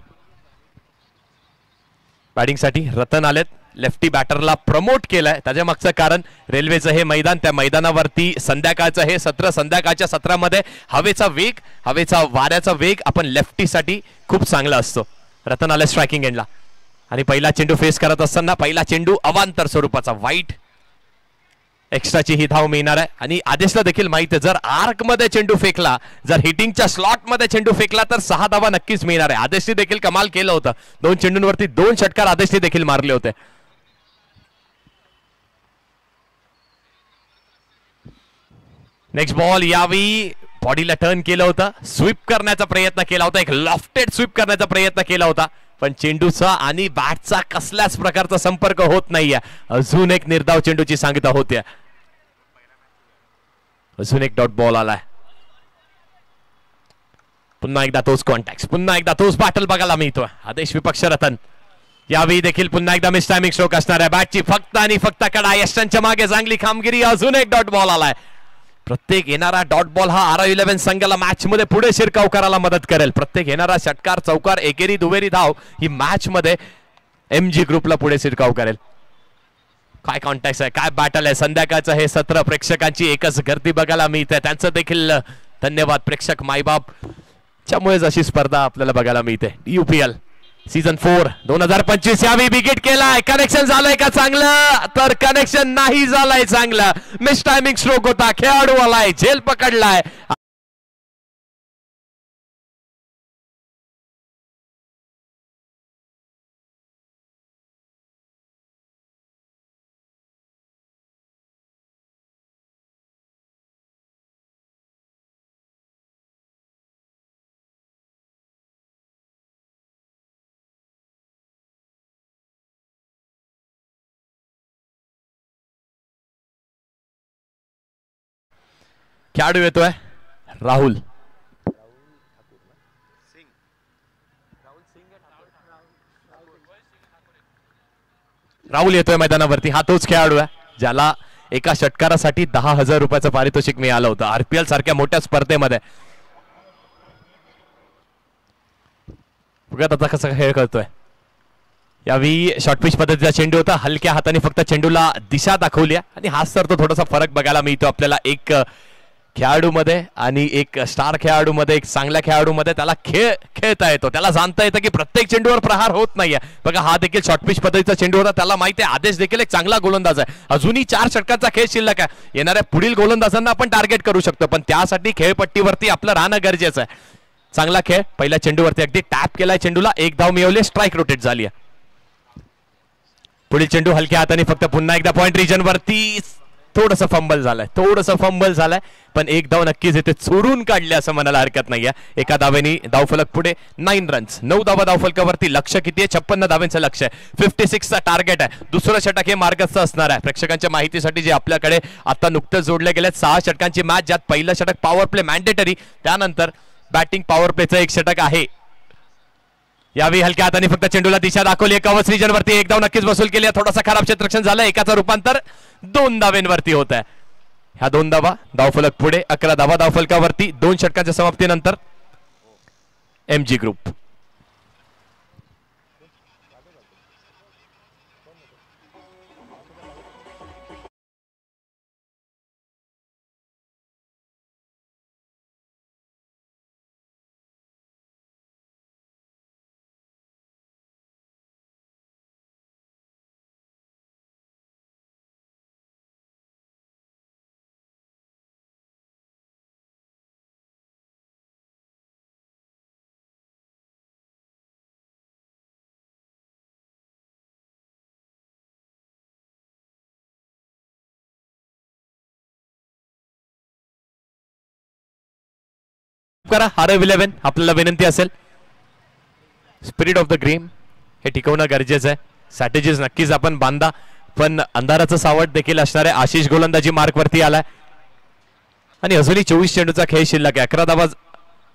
बॅटिंगसाठी रतन आलेत. लेफ्टी बॅटरला प्रमोट केलंय, त्याच्या मागचं कारण रेल्वेचं हे मैदान, त्या मैदानावरती संध्याकाळचं हे सत्र, संध्याकाळच्या सत्रामध्ये हवेचा वाऱ्याचा वेग आपण लेफ्टीसाठी खूप चांगला असतो. रतन आले स्ट्रायकिंग एंडला आणि पहिला चेंडू फेस करत असताना पहिला चेंडू अवांतर स्वरूपाचा वाईट एक्स्ट्राची ही धाव मिळणार आहे. आणि आदेशला देखील माहिती आहे जर आर्क मध्ये चेंडू फेकला, जर हिटिंगच्या स्लॉट मध्ये चेंडू फेकला तर 6 धावा नक्कीच मिळणार आहे. आदेशने देखील कमाल केलं होतं. 2 चेंडूंवरती 2 षटकार आदेशने देखील मारले होते. नेक्स्ट बॉल यावेळी बॉडीला टर्न केलं होतं, स्वीप करण्याचा प्रयत्न केला होता, एक लॉफ्टेड स्वीप करण्याचा प्रयत्न केला होता, पण चेंडूचा आणि बॅटचा कसल्याच प्रकारचा संपर्क होत नाहीये. अजून एक निर्धाव चेंडूची सांगता होते. अजून एक डॉट बॉल आलाय. पुन्हा एकदा तोच कॉन्टॅक्ट, पुन्हा एकदा तोच बॅटल बघायला मिळतोय. आदेश विपक्ष रतन यावेळी देखील पुन्हा एकदा मिस टायमिंग स्ट्रोक असणार आहे. बॅटची फक्त आणि फक्त कडा, यशांच्या मागे चांगली कामगिरी. अजून एक डॉट बॉल आलाय. प्रत्येक येणारा डॉट बॉल हा RR11 संघाला मॅच मध्ये पुढे शिरकाव करायला मदत करेल. प्रत्येक येणारा षटकार, चौकार, एकेरी, दुहेरी धाव ही मॅच मध्ये MG ग्रुपला पुढे शिरकाव करेल. काय कॉन्टॅक्ट आहे, काय बॅटल आहे. संध्याकाळचं हे सत्र प्रेक्षकांची एकच गर्दी बघायला मिळते. त्यांचं देखील धन्यवाद. प्रेक्षक मायबाप च्यामुळेच अशी स्पर्धा आपल्याला बघायला मिळते. UPL सीझन 4 2025 यावेळी विकेट केलाय. कनेक्शन झालंय का चांगलं, तर कनेक्शन नाही झालंय चांगलं. मिस टायमिंग स्ट्रोक होता. खेळाडू आलाय, झेल पकडलाय. खेळाडू येतोय राहुल. राहुल येतोय मैदानावरती. हा तोच खेळाडू आहे ज्याला एका षटकारासाठी 10,000 रुपयाचं पारितोषिक मिळालं होतं RPL सारख्या मोठ्या स्पर्धेमध्ये. बघा आता कसा खेळ करतोय. यावेळी शॉर्टपिच पद्धतीचा चेंडू होता. हलक्या हाताने फक्त चेंडूला दिशा दाखवली आणि हाच तर तो थोडासा फरक बघायला मिळतो आपल्याला. एक खेळाडू मध्ये आणि एक स्टार खेळाडू मध्ये, एक चांगल्या खेळाडू मध्ये त्याला खेळता येतो. त्याला जाणता येतं की प्रत्येक चेंडूवर प्रहार होत नाहीये. बघा हा देखील शॉर्टपिच पद्धतीचा चेंडू होता. त्याला माहिती आहे आदेश देखील एक चांगला गोलंदाज आहे. अजूनही 4 षटकांचा खेळ शिल्लक आहे. येणाऱ्या पुढील गोलंदाजांना आपण टार्गेट करू शकतो, पण त्यासाठी खेळपट्टीवरती आपलं राहणं गरजेचं आहे. चांगला खेळ. पहिल्या चेंडूवरती अगदी टॅप केलाय चेंडूला, 1 धाव मिळवली, स्ट्राईक रोटेट झाली आहे. पुढील चेंडू हलक्या हाताने फक्त पुन्हा एकदा पॉइंट रिजन वरती. थोडंसं फंबल झालाय, पण 1 धाव नक्कीच इथे चोरून काढले असं म्हणायला हरकत नाहीये. एका धावेने धावफलक पुढे 9 रन्स, 9 धावा धावफलकावरती. लक्ष किती आहे? 56 धावांचं लक्ष आहे. 56 चा टार्गेट आहे. दुसरं षटक हे मार्गस्थ असणार आहे. प्रेक्षकांच्या माहितीसाठी जे आपल्याकडे आता नुकतंच जोडले गेले 6 षटकांची मॅच, ज्यात पहिलं षटक पॉवर प्ले मॅन्डेटरी, त्यानंतर बॅटिंग पॉवर प्लेचं 1 षटक आहे. यावेळी हलक्या हाताने फक्त चेंडूला दिशा दाखवली. कव्हर रिजन वरती 1 धाव नक्कीच वसूल केली. थोडासा खराब क्षेत्ररक्षण झालं. एकाचं रूपांतर 2 धावेंवरती होत आहे. ह्या 2 धावा धावफलक पुढे 11 धावा धावफलकावरती. 2 षटकांच्या समाप्तीनंतर MG ग्रुप. करा RR11 आपल्याला विनंती असेल. स्पिरिट ऑफ द गेम हे टिकवणं गरजेचं आहे. स्ट्रॅटेजीज नक्कीच आपण बांधा, पण अंधाराचं सावट देखील असणार आहे. आशिष गोलंदाजी मार्कवरती आलाय आणि अजूनही 24 चेंडूचा खेळ शिल्लक आहे. 11 धावा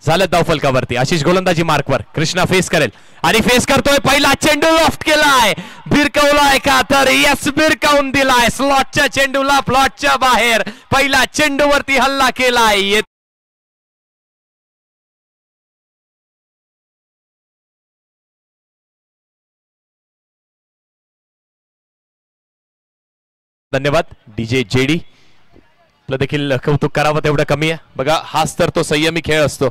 झाल्यात धावफलकावरती. आशिष गोलंदाजी मार्कवर. कृष्णा फेस करेल आणि फेस करतोय. पहिला चेंडू लॉफ्ट केलाय, भिरकवलाय का, तर यस भिरकावून दिलाय. स्लॉटच्या चेंडूला प्लॉटच्या बाहेर पहिला चेंडूवरती हल्ला केलाय. धन्यवाद DJ JD. आपलं देखील कौतुक करावं तेवढं कमी आहे. बघा हाच तर तो संयमी खेळ असतो.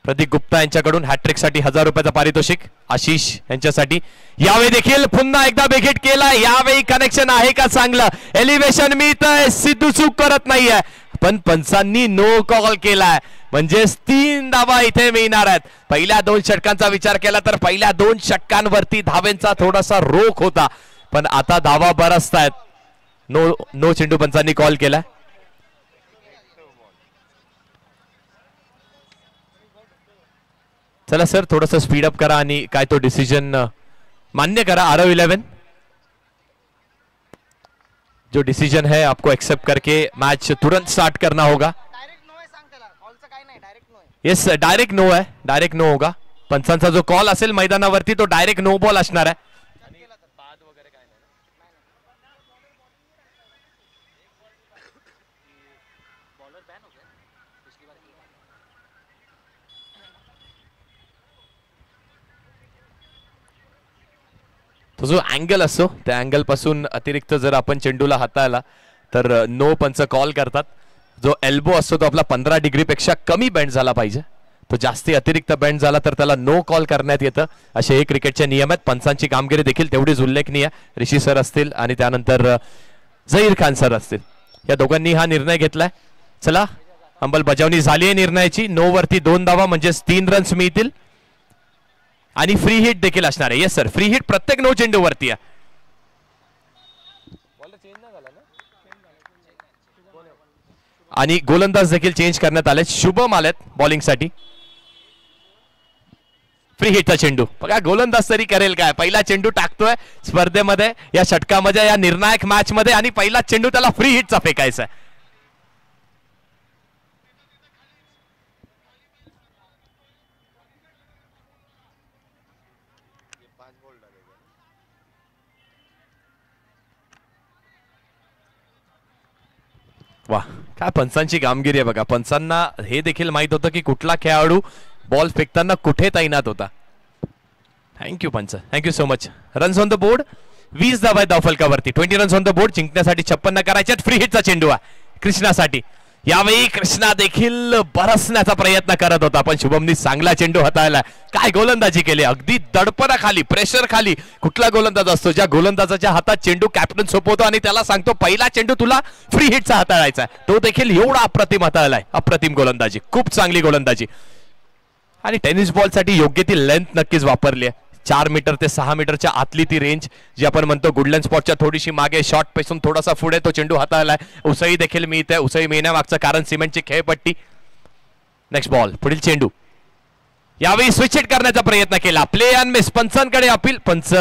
प्रतीक गुप्ता यांच्याकडून हॅट्रिक साठी 1000 रुपयाचा पारितोषिक आशिष यांच्यासाठी. यावेळी देखील पुन्हा एकदा बेगेट केला. यावेळी कनेक्शन आहे का चांगलं, एलिव्हेशन मिळतंय, सिद्धू चूक करत नाहीये, पण पंचांनी नो कॉल केलाय, म्हणजेच 3 धावा इथे मिळणार आहेत. पहिल्या 2 षटकांचा विचार केला तर पहिल्या 2 षटकांवरती धावेंचा थोडासा रोख होता, पण आता धावा बरसतायत. नो चेंडू पंचांनी कॉल केला. चला सर, थोडंसं स्पीडअप करा आणि काय तो डिसिजन मान्य करा. आरव 11 जो डिसीजन है आपको एक्सेप्ट करके मैच तुरंत स्टार्ट करना होगा. येस, डायरेक्ट नो है, डायरेक्ट नो होगा. पंचांचा जो कॉल असेल मैदानावरती तो डायरेक्ट नो बॉल असणार आहे. तो जो अँगल असतो त्या अँगल पासून अतिरिक्त जर आपण चेंडूला हाताळला तर नो पंच कॉल करतात. जो एल्बो असतो तो आपला 15 डिग्रीपेक्षा कमी बेंड झाला पाहिजे, तो जास्ती अतिरिक्त बेंड झाला तर त्याला नो कॉल करण्यात येतं. असे हे क्रिकेटचे नियम आहेत. पंचांची कामगिरी देखील तेवढीच उल्लेखनीय. ऋषी सर असतील आणि त्यानंतर झहीर खान सर असतील, या दोघांनी हा निर्णय घेतलाय. चला, अंमलबजावणी झाली आहे निर्णयाची. नो वरती 2 धावा म्हणजेच 3 रन्स मिळतील आणि फ्री हिट देखील असणार आहे. येस सर, फ्री हिट प्रत्येक 9 चेंडू वरती आहे. आणि गोलंदाज देखील चेंज करण्यात आले. शुभम आलेत बॉलिंग साठी. फ्री हिटचा चेंडू बघा, गोलंदाज तरी करेल काय. पहिला चेंडू टाकतोय स्पर्धेमध्ये, या षटकामध्ये, या निर्णायक मॅच मध्ये, आणि पहिला चेंडू त्याला फ्री हिटचा फेकायचा आहे. वाह, काय पंचांची कामगिरी आहे बघा. पंचांना हे देखील माहित होतं की कुठला खेळाडू बॉल फेकताना कुठे तैनात होता. थँक्यू पंच, thank you so much. Runs on the board 20 धावा धाव फलकावरती. 20 रन्स ऑन द बोर्ड. जिंकण्यासाठी 56 करायचे. फ्री हिटचा चेंडू आहे कृष्णासाठी. यावेळी कृष्णा देखील बरसण्याचा प्रयत्न करत होता, पण शुभमनी चांगला चेंडू हाताळला. काय गोलंदाजी केली, अगदी दडपणाखाली, प्रेशर खाली. कुठला गोलंदाज असतो ज्या गोलंदाजाच्या हातात चेंडू कॅप्टन सोपवतो आणि त्याला सांगतो पहिला चेंडू तुला फ्री हिटचा हाताळायचा, तो देखील एवढा अप्रतिम हाताळलाय. अप्रतिम गोलंदाजी, खूप चांगली गोलंदाजी. आणि टेनिस बॉल साठी योग्य ती लेंथ नक्कीच वापरली आहे. 4 मीटर ते 6 मीटरच्या आतली ती रेंज जी आपण म्हणतो, गुडलँड स्पॉटच्या थोडीशी मागे, शॉर्ट पासून थोडासा पुढे तो चेंडू हाताळलाय. उसळी देखील मिळते. उसळी मिळण्यामागचं कारण सिमेंटची खेळपट्टी. नेक्स्ट बॉल, पुढील चेंडू. यावेळी स्विच हिट करण्याचा प्रयत्न केला. Play and miss. पंचांकडे अपील. पंच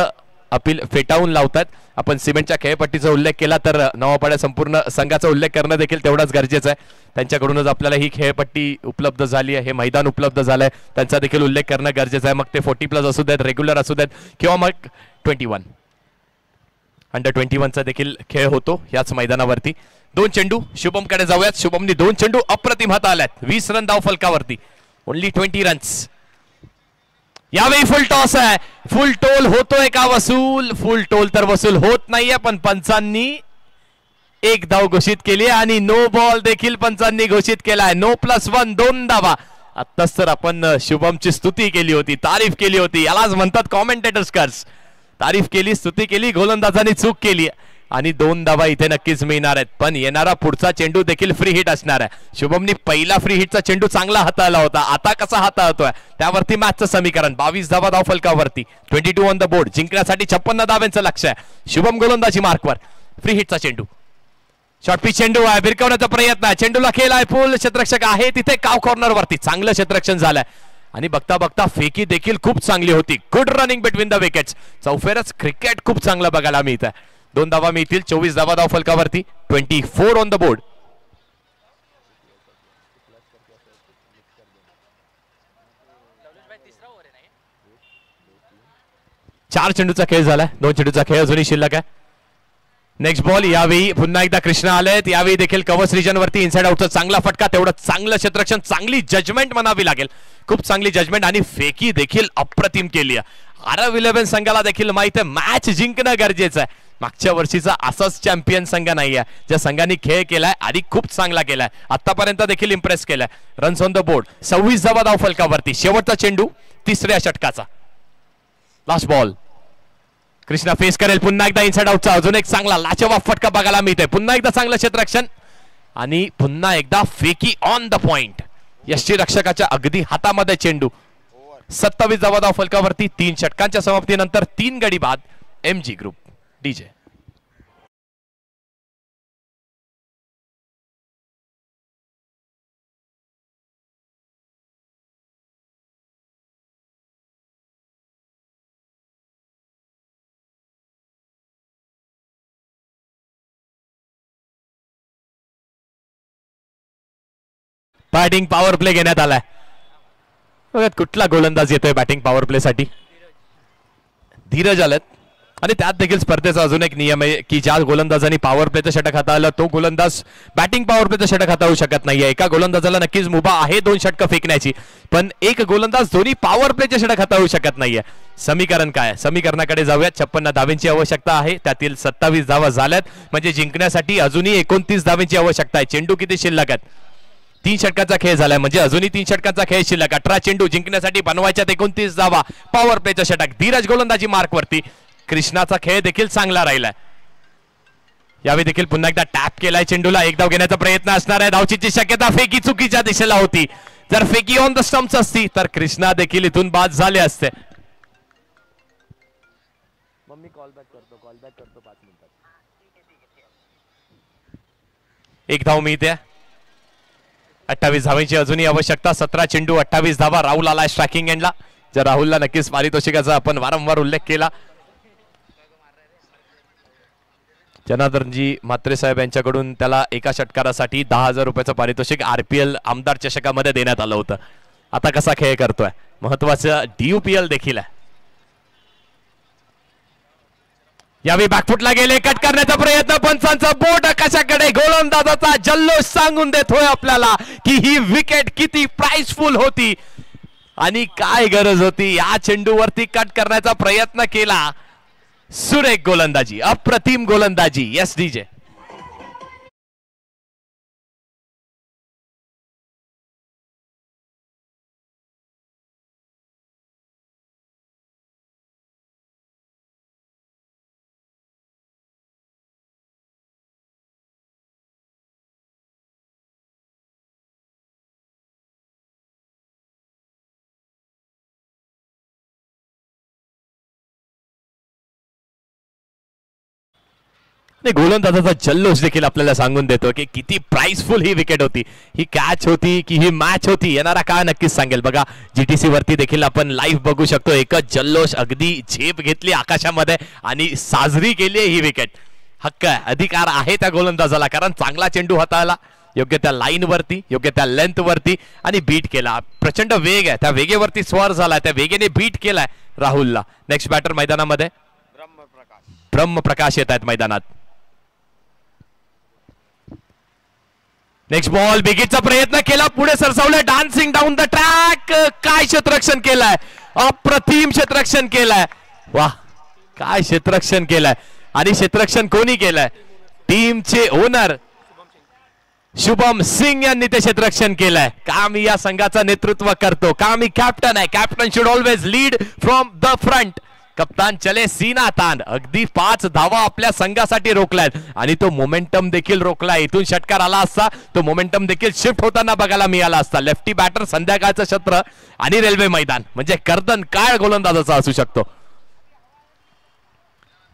अपील फेटाळून लावतात. आपण सिमेंटच्या खेळपट्टीचा उल्लेख केला तर नवापाड्या संपूर्ण संघाचा उल्लेख करणं देखील तेवढाच गरजेचं आहे. त्यांच्याकडूनच आपल्याला ही खेळपट्टी उपलब्ध झाली आहे, हे मैदान उपलब्ध झालंय, त्यांचा देखील उल्लेख करणं गरजेचं आहे. मग ते 40+ असू देत, रेग्युलर असू देत, किंवा मग 21 अंडर 21चा देखील खेळ होतो याच मैदानावरती. 2 चेंडू शुभमकडे जाऊयात. शुभमनी 2 चेंडू अप्रतिम हाताळल्यात. 20 रन धाव फलकावरती. Only 20 runs. यावेळी फुल टॉस आहे. फुल टोल होतोय का वसूल? फुल टोल तर वसूल होत नाहीये, पण पंचांनी 1 धाव घोषित केली आणि नो बॉल देखील पंचांनी घोषित केलाय. नो +1, 2 धावा. आत्ताच तर आपण शुभमची स्तुती केली होती, तारीफ केली होती. यालाच म्हणतात कॉमेंटेटर्स कर्स. तारीफ केली, स्तुती केली, गोलंदाजांनी चूक केली आणि 2 धावा इथे नक्कीच मिळणार आहेत. पण येणारा पुढचा चेंडू देखील फ्री हिट असणार आहे. शुभमनी पहिला फ्री हिटचा चेंडू चांगला हाताळला होता, आता कसा हाताळतोय त्यावरती मॅचचं समीकरण. 22 धावा धाव फलकावरती. 22 ऑन द बोर्ड. जिंकण्यासाठी 56 धाव्यांचं लक्ष आहे. शुभम गोलंदाजी मार्कवर. फ्री हिटचा चेंडू. शॉर्ट पिच चेंडू आहे, भिरकवण्याचा प्रयत्न आहे. चेंडूला खेळाय पूल. क्षेत्ररक्षक आहे तिथे काव कॉर्नर वरती. चांगलं क्षेत्ररक्षण झालंय आणि बघता बघता फेकी देखील खूप चांगली होती. Good running between the wickets. चौफेरच क्रिकेट खूप चांगलं बघायला मिळतं. 2 धावा मिळतील. 24 धावा धाव फलकावरती. 24 ऑन द बोर्ड. चार चेंडूचा खेळ झालाय. 2 चेंडूचा खेळ अजूनही शिल्लक आहे. Next ball. यावेळी पुन्हा एकदा कृष्णा आलेत. यावेळी देखील कव्हर्स रिजन वरती इनसाइड आउटचा चांगला फटका. तेवढं चांगलं क्षेत्ररक्षण, चांगली जजमेंट म्हणावी लागेल. खूप चांगली जजमेंट आणि फेकी देखील अप्रतिम केली आहे. आरव 11 संघाला देखील माहित आहे मॅच जिंकणं गरजेचं आहे. मागच्या वर्षीचा असाच चॅम्पियन संघ नाही आहे, ज्या संघाने खेळ केलाय आणि खूप चांगला केलाय, आतापर्यंत देखील इम्प्रेस केलाय. रन्स ऑन द बोर्ड, 26 धावा धाव फलकावरती. शेवटचा चेंडू तिसऱ्या षटकाचा. Last ball. कृष्णा फेस करेल पुन्हा एकदा इनसाइड आउटचा. अजून एक चांगला लाजवाब फटका बघायला मिळतोय. पुन्हा एकदा चांगलं क्षेत्ररक्षण आणि पुन्हा एकदा फेकी ऑन द पॉइंट. यष्टीरक्षकाच्या अगदी हातामध्ये चेंडू. 27 धावा धाव फलकावरती. 3 षटकांच्या समाप्तीनंतर 3 गडी बाद. MG group. DJ. Batting power play घेण्यात आलाय. बघत कुठला गोलंदाज येतोय बॅटिंग पॉवर प्ले साठी. धीरज आलेत. आणि त्यात देखील स्पर्धेचा अजून एक नियम आहे की ज्या गोलंदाजांनी पॉवर प्लेचं षटक हाताळलं तो गोलंदाज बॅटिंग पॉवर प्लेचं षटक हाताळू शकत नाहीये. एका गोलंदाजाला नक्कीच मुभा आहे 2 षटकं फेकण्याची, पण एक गोलंदाज दोन्ही पॉवर प्लेचे षटक हाताळू शकत नाहीये. समीकरण काय? समीकरणाकडे जाऊयात. 56 धावांची आवश्यकता आहे, त्यातील 27 धावा झाल्यात, म्हणजे जिंकण्यासाठी अजूनही 29 धावांची आवश्यकता आहे. चेंडू किती शिल्लक आहेत? 3 षटकाचा खेळ झालाय, म्हणजे अजूनही 3 षटकाचा खेळ शिल्लक. 18 चेंडू जिंकण्यासाठी बनवायच्यात 29 धावा. पॉवर प्लेचं षटक. धीरज गोलंदाजी मार्क वरती. कृष्णाचा खेळ देखील चांगला राहिलाय. यावेळी देखील पुन्हा एकदा टॅप केलाय चेंडूला. एक धाव घेण्याचा प्रयत्न असणार आहे. धावचीची शक्यता. फेकी चुकीच्या दिशेला होती. जर फेकी ऑन द स्टंप्स असती तर कृष्णा देखील इथून बाद झाले असते. मम्मी कॉल बॅक करतो 5 मिनिटात. एक धाव मिळते. 28 धावांची अजूनही आवश्यकता. 17 चेंडू 28 धावा. राहुल आलाय स्ट्रायकिंग एंडला. जर राहुलला नक्कीच पारितोषिकाचा आपण वारंवार उल्लेख केला. जनार्दनजी म्हात्रे साहेब यांच्याकडून त्याला एका षटकारासाठी 10,000 रुपयाचं पारितोषिक RPL आमदार चषकामध्ये देण्यात आलं होतं. आता कसा खेळ करतोय? महत्वाचं DUPL देखील आहे. यावेळी बॅकफुटला गेले. कट करण्याचा प्रयत्न. पंचांचा बोट कशाकडे? गोलंदाजाचा जल्लोष सांगून देतोय आपल्याला की ही विकेट किती प्राइसफुल होती आणि काय गरज होती. या चेंडूवरती कट करण्याचा प्रयत्न केला. सुरेख गोलंदाजी, अप्रतिम गोलंदाजी. Yes DJ. गोलंदाजाचा जल्लोष देखील आपल्याला सांगून देतो की किती प्राइसफुल ही विकेट होती. ही कॅच होती की ही मॅच होती येणारा काय नक्कीच सांगेल. बघा GTC वरती देखील आपण लाईव्ह बघू शकतो. एकच जल्लोष. अगदी झेप घेतली आकाशामध्ये आणि साजरी केली ही विकेट. हक्क आहे, अधिकार आहे त्या गोलंदाजाला, कारण चांगला चेंडू हाताळला योग्य त्या लाईन वरती, योग्य त्या लेंथ वरती आणि बीट केला. प्रचंड वेग आहे, त्या वेगेवरती स्वर झाला, त्या वेगेने बीट केलाय राहुलला. नेक्स्ट बॅटर मैदानामध्ये ब्रह्मप्रकाश येत आहेत मैदानात. Next ball. बिगीटचा प्रयत्न केला, पुढे सरसावले. Dancing down the track. काय क्षेत्ररक्षण केलंय, अप्रतिम क्षेत्ररक्षण केलंय. वाह, काय क्षेत्ररक्षण केलंय. आणि क्षेत्ररक्षण कोणी केलंय? टीमचे ओनर शुभम सिंग यांनी ते क्षेत्ररक्षण केलंय. का मी या संघाचं नेतृत्व करतो, का मी कॅप्टन आहे. Captain should always lead from the front. कप्तान चले सीना तान. अगदी 5 धावा आपल्या संघासाठी रोखल्यात आणि तो मोमेंटम देखील रोखलाय. इथून षटकार आला असता तो मोमेंटम देखील शिफ्ट होताना बघायला मिळाला असता. लेफ्टी बॅटर, संध्याकाळचं छत्र आणि रेल्वे मैदान म्हणजे कर्दन काळ गोलंदाजाचा असू शकतो.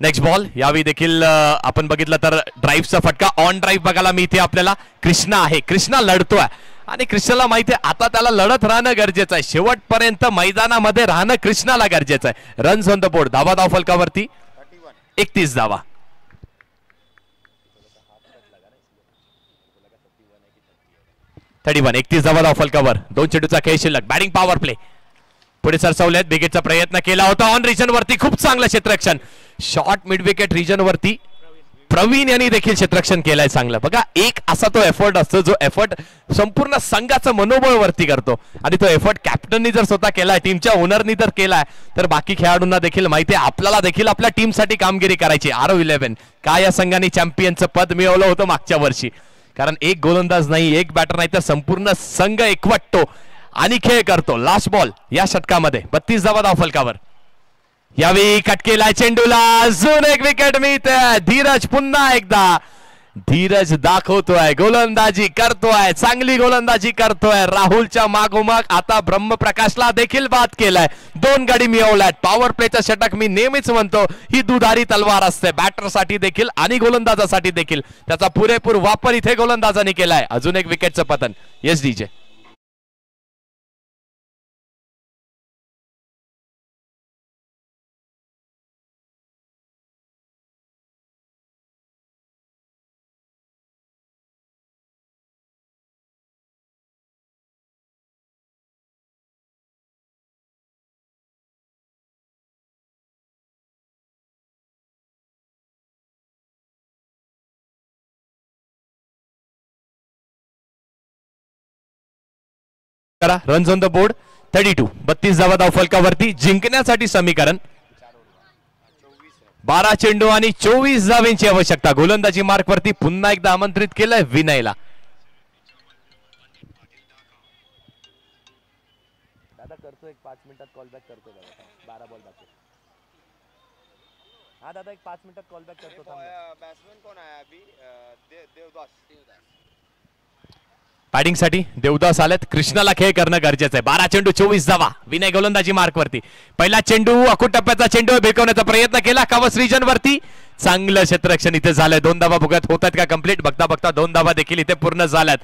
Next ball. यावेळी देखील आपण बघितलं तर ड्राईव्हचा फटका. ऑन ड्राईव्ह बघायला मिळते आपल्याला. कृष्णा आहे, कृष्णा लढतोय आणि कृष्णाला माहिती आहे आता त्याला लढत राहणं गरजेचं आहे. शेवटपर्यंत मैदानामध्ये राहणं कृष्णाला गरजेचं आहे. Runs on the board. धावा धाव फलकावरती 31 धावा. 31 धावा धाव फलकावर. 2 चेंडूचा खेळ शिल्लक. Batting power play. पुढे सरसावलेत. विकेटचा प्रयत्न केला होता ऑन रिजन वरती. खूप चांगलं क्षेत्ररक्षण. शॉर्ट मिड विकेट रिजन वरती प्रवीण यांनी देखील क्षेत्ररक्षण केलंय चांगलं. बघा एक असा तो एफर्ट असतो जो एफर्ट संपूर्ण संघाचं मनोबळ वरती करतो आणि तो एफर्ट कॅप्टननी जर स्वतः केलाय, टीमच्या ओनरनी जर केलाय, तर बाकी खेळाडूंना देखील माहिती आहे आपल्याला देखील आपल्या टीमसाठी कामगिरी करायची. RO11 काय या संघाने चॅम्पियनचं पद मिळवलं होतं मागच्या वर्षी, कारण एक गोलंदाज नाही, एक बॅटर नाही, तर संपूर्ण संघ एकवटतो आणि खेळ करतो. लास्ट बॉल या षटकामध्ये 32 धावा धावफलकावर. यावेळी कट केलाय चेंडूला, अजून एक विकेट मिळते. धीरज पुन्हा एकदा धीरज दाखवतोय, गोलंदाजी करतोय, चांगली गोलंदाजी करतोय. राहुलच्या मागोमाग आता ब्रह्मप्रकाशला देखील बाद केलाय. 2 गडी मिळवल्यात. पॉवर प्लेचं षटक मी नेहमीच म्हणतो ही दुधारी तलवार असते, बॅटरसाठी देखील आणि गोलंदाजासाठी देखील. त्याचा पुरेपूर वापर इथे गोलंदाजाने केलाय. अजून एक विकेटचं पतन. Yes DJ. Runs on the board 32. 32 धावा धावफलकावरती. जिंकण्यासाठी समीकरण 12 चेंडू आणि 24 धावांची आवश्यकता. गोलंदाजी मार्क वरती पुन्हा एकदा आमंत्रित केलंय विनयला. दादा करतो एक 5 मिनिटात कॉल बॅक करतो. 12 बॉल बाकी. हा दादा एक 5 मिनिटात कॉल बॅक करतो. बॅट्समॅन कोण आहे अभी? देवदास. बॅटिंगसाठी देवदास आलेत. कृष्णाला खेळ करणं गरजेचं आहे. 12 चेंडू 24 धावा. विनय गोलंदाजी मार्क वरती. पहिला चेंडू अकूट टप्प्याचा चेंडू भिकवण्याचा प्रयत्न केला कवच रिजन वरती. चांगलं क्षेत्ररक्षण इथे झालंय. 2 धावा भुगत होतात का कंप्लीट? बघता बघता 2 धावा देखील इथे पूर्ण झाल्यात.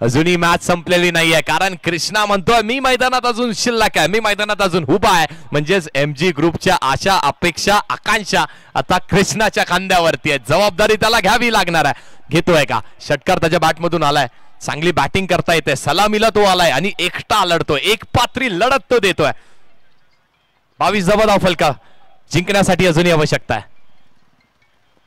अजूनही मॅच संपलेली नाहीये, कारण कृष्णा म्हणतोय मी मैदानात अजून शिल्लक आहे, मी मैदानात अजून उभा आहे. म्हणजेच MG ग्रुपच्या आशा, अपेक्षा, आकांक्षा आता कृष्णाच्या खांद्यावरती आहे. जबाबदारी त्याला घ्यावी लागणार आहे. घेतोय का? षटकार त्याच्या बॅटमधून आलाय. चांगली बॅटिंग करता येते. सलामीला तो आलाय आणि एकटा लढतोय. एक पात्री लढत तो देतोय. 22 धावा धावफलका जिंकण्यासाठी अजूनही आवश्यकता आहे.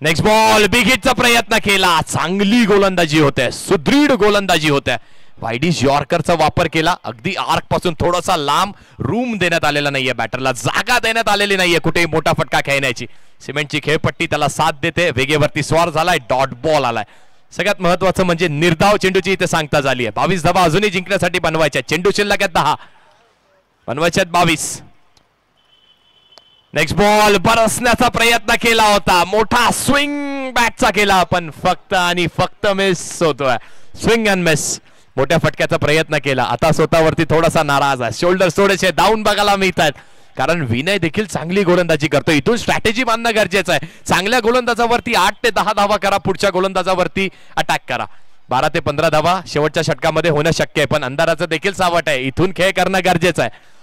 Next ball. बिग हिटचा प्रयत्न केला. चांगली गोलंदाजी होते, सुदृढ गोलंदाजी होते. वाईडिश यॉर्करचा वापर केला. अगदी आर्क पासून थोडासा लांब. रूम देण्यात आलेला नाहीये बॅटरला, जागा देण्यात आलेली नाहीये कुठेही मोठा फटका खेळण्याची. सिमेंटची खेळपट्टी त्याला साथ देते. वेगेवरती स्वार झालाय. डॉट बॉल आलाय. सगळ्यात महत्वाचं म्हणजे निर्धाव चेंडूची इथे सांगता झाली आहे. 22 धावा अजूनही जिंकण्यासाठी बनवायच्या. चेंडू शिल्लक आहेत 10, बनवायच्यात 22. Next ball. बरसण्याचा प्रयत्न केला होता. मोठा स्विंग बॅटचा केला, पण फक्त आणि फक्त मिस होतोय. Swing and miss. मोठ्या फटक्याचा प्रयत्न केला. आता स्वतःवरती थोडासा नाराज आहे. शोल्डर थोडेसे डाऊन बघायला मिळतात, कारण विनय देखील चांगली गोलंदाजी करतो. इथून स्ट्रॅटेजी बांधणं गरजेचं आहे. चांगल्या गोलंदाजावरती 8 ते 10 धावा करा. पुढच्या गोलंदाजावरती अटॅक करा. 12 ते 15 धावा शेवटच्या षटकामध्ये होणं शक्य आहे, पण अंधाराचं देखील सावट आहे. इथून खेळ करणं गरजेचं आहे.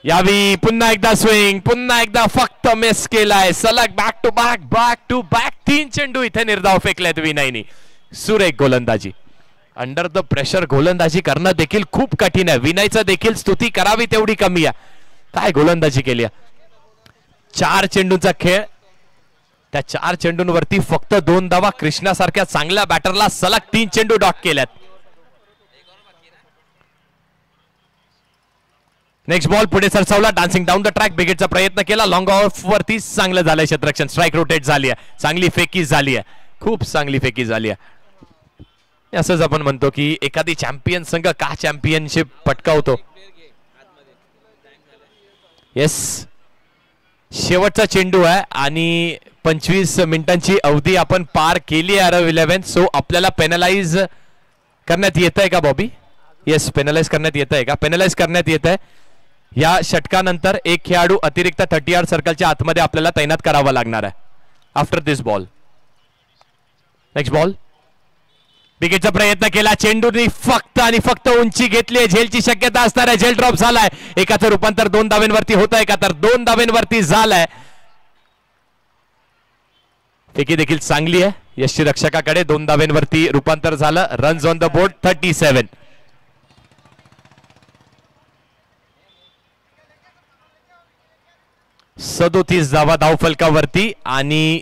यावी पुन्हा एकदा स्विंग, पुन्हा एकदा फक्त मिस केलाय. सलग back to back, back to back 3 चेंडू इथे निर्धाव फेकलेत विनयनी. सुरेख गोलंदाजी. अंडर द प्रेशर गोलंदाजी करणं देखील खूप कठीण आहे. विनयचं देखील स्तुती करावी तेवढी कमी आहे. काय गोलंदाजी केली. 4 चेंडूंचा खेळ. त्या 4 चेंडूंवरती फक्त 2 धावा. कृष्णासारख्या चांगल्या बॅटरला सलग 3 चेंडू डॉट केल्यात. नेक्स्ट बॉल पुढे सरसावला. Dancing down the track. बिगेटचा प्रयत्न केला. लॉंग ऑफ वरती चांगलं झालंय क्षेत्ररक्षण. स्ट्राईक रोटेट झाली आहे. चांगली फेकी झाली आहे. खूप चांगली फेकी झाली आहे. असंच आपण म्हणतो की एखादी चॅम्पियन संघ का चॅम्पियनशिप पटकावतो. येस, शेवटचा चेंडू आहे आणि 25 मिनिटांची अवधी आपण पार केली आहे RO11. सो आपल्याला पेनलाइज करण्यात येत आहे का बॉबी? येस, पेनलाइज करण्यात येत आहे का? पेनलाइज करण्यात येत आहे. या षटकानंतर एक खेळाडू अतिरिक्त 30 यार्ड सर्कलच्या आतमध्ये आपल्याला तैनात करावा लागणार आहे after this ball. Next ball. विकेटचा प्रयत्न केला. चेंडूने फक्त आणि फक्त उंची घेतली. झेलची शक्यता असणार आहे. झेल ड्रॉप झालाय. एकाचं रूपांतर 2 धावेंवरती होत आहे का? तर 2 धावेंवरती झालाय. फेकी देखील चांगली आहे. यष्टी रक्षकाकडे 2 धावेंवरती रूपांतर झालं. Runs on the board 37. धावा धावफलकावरती आणि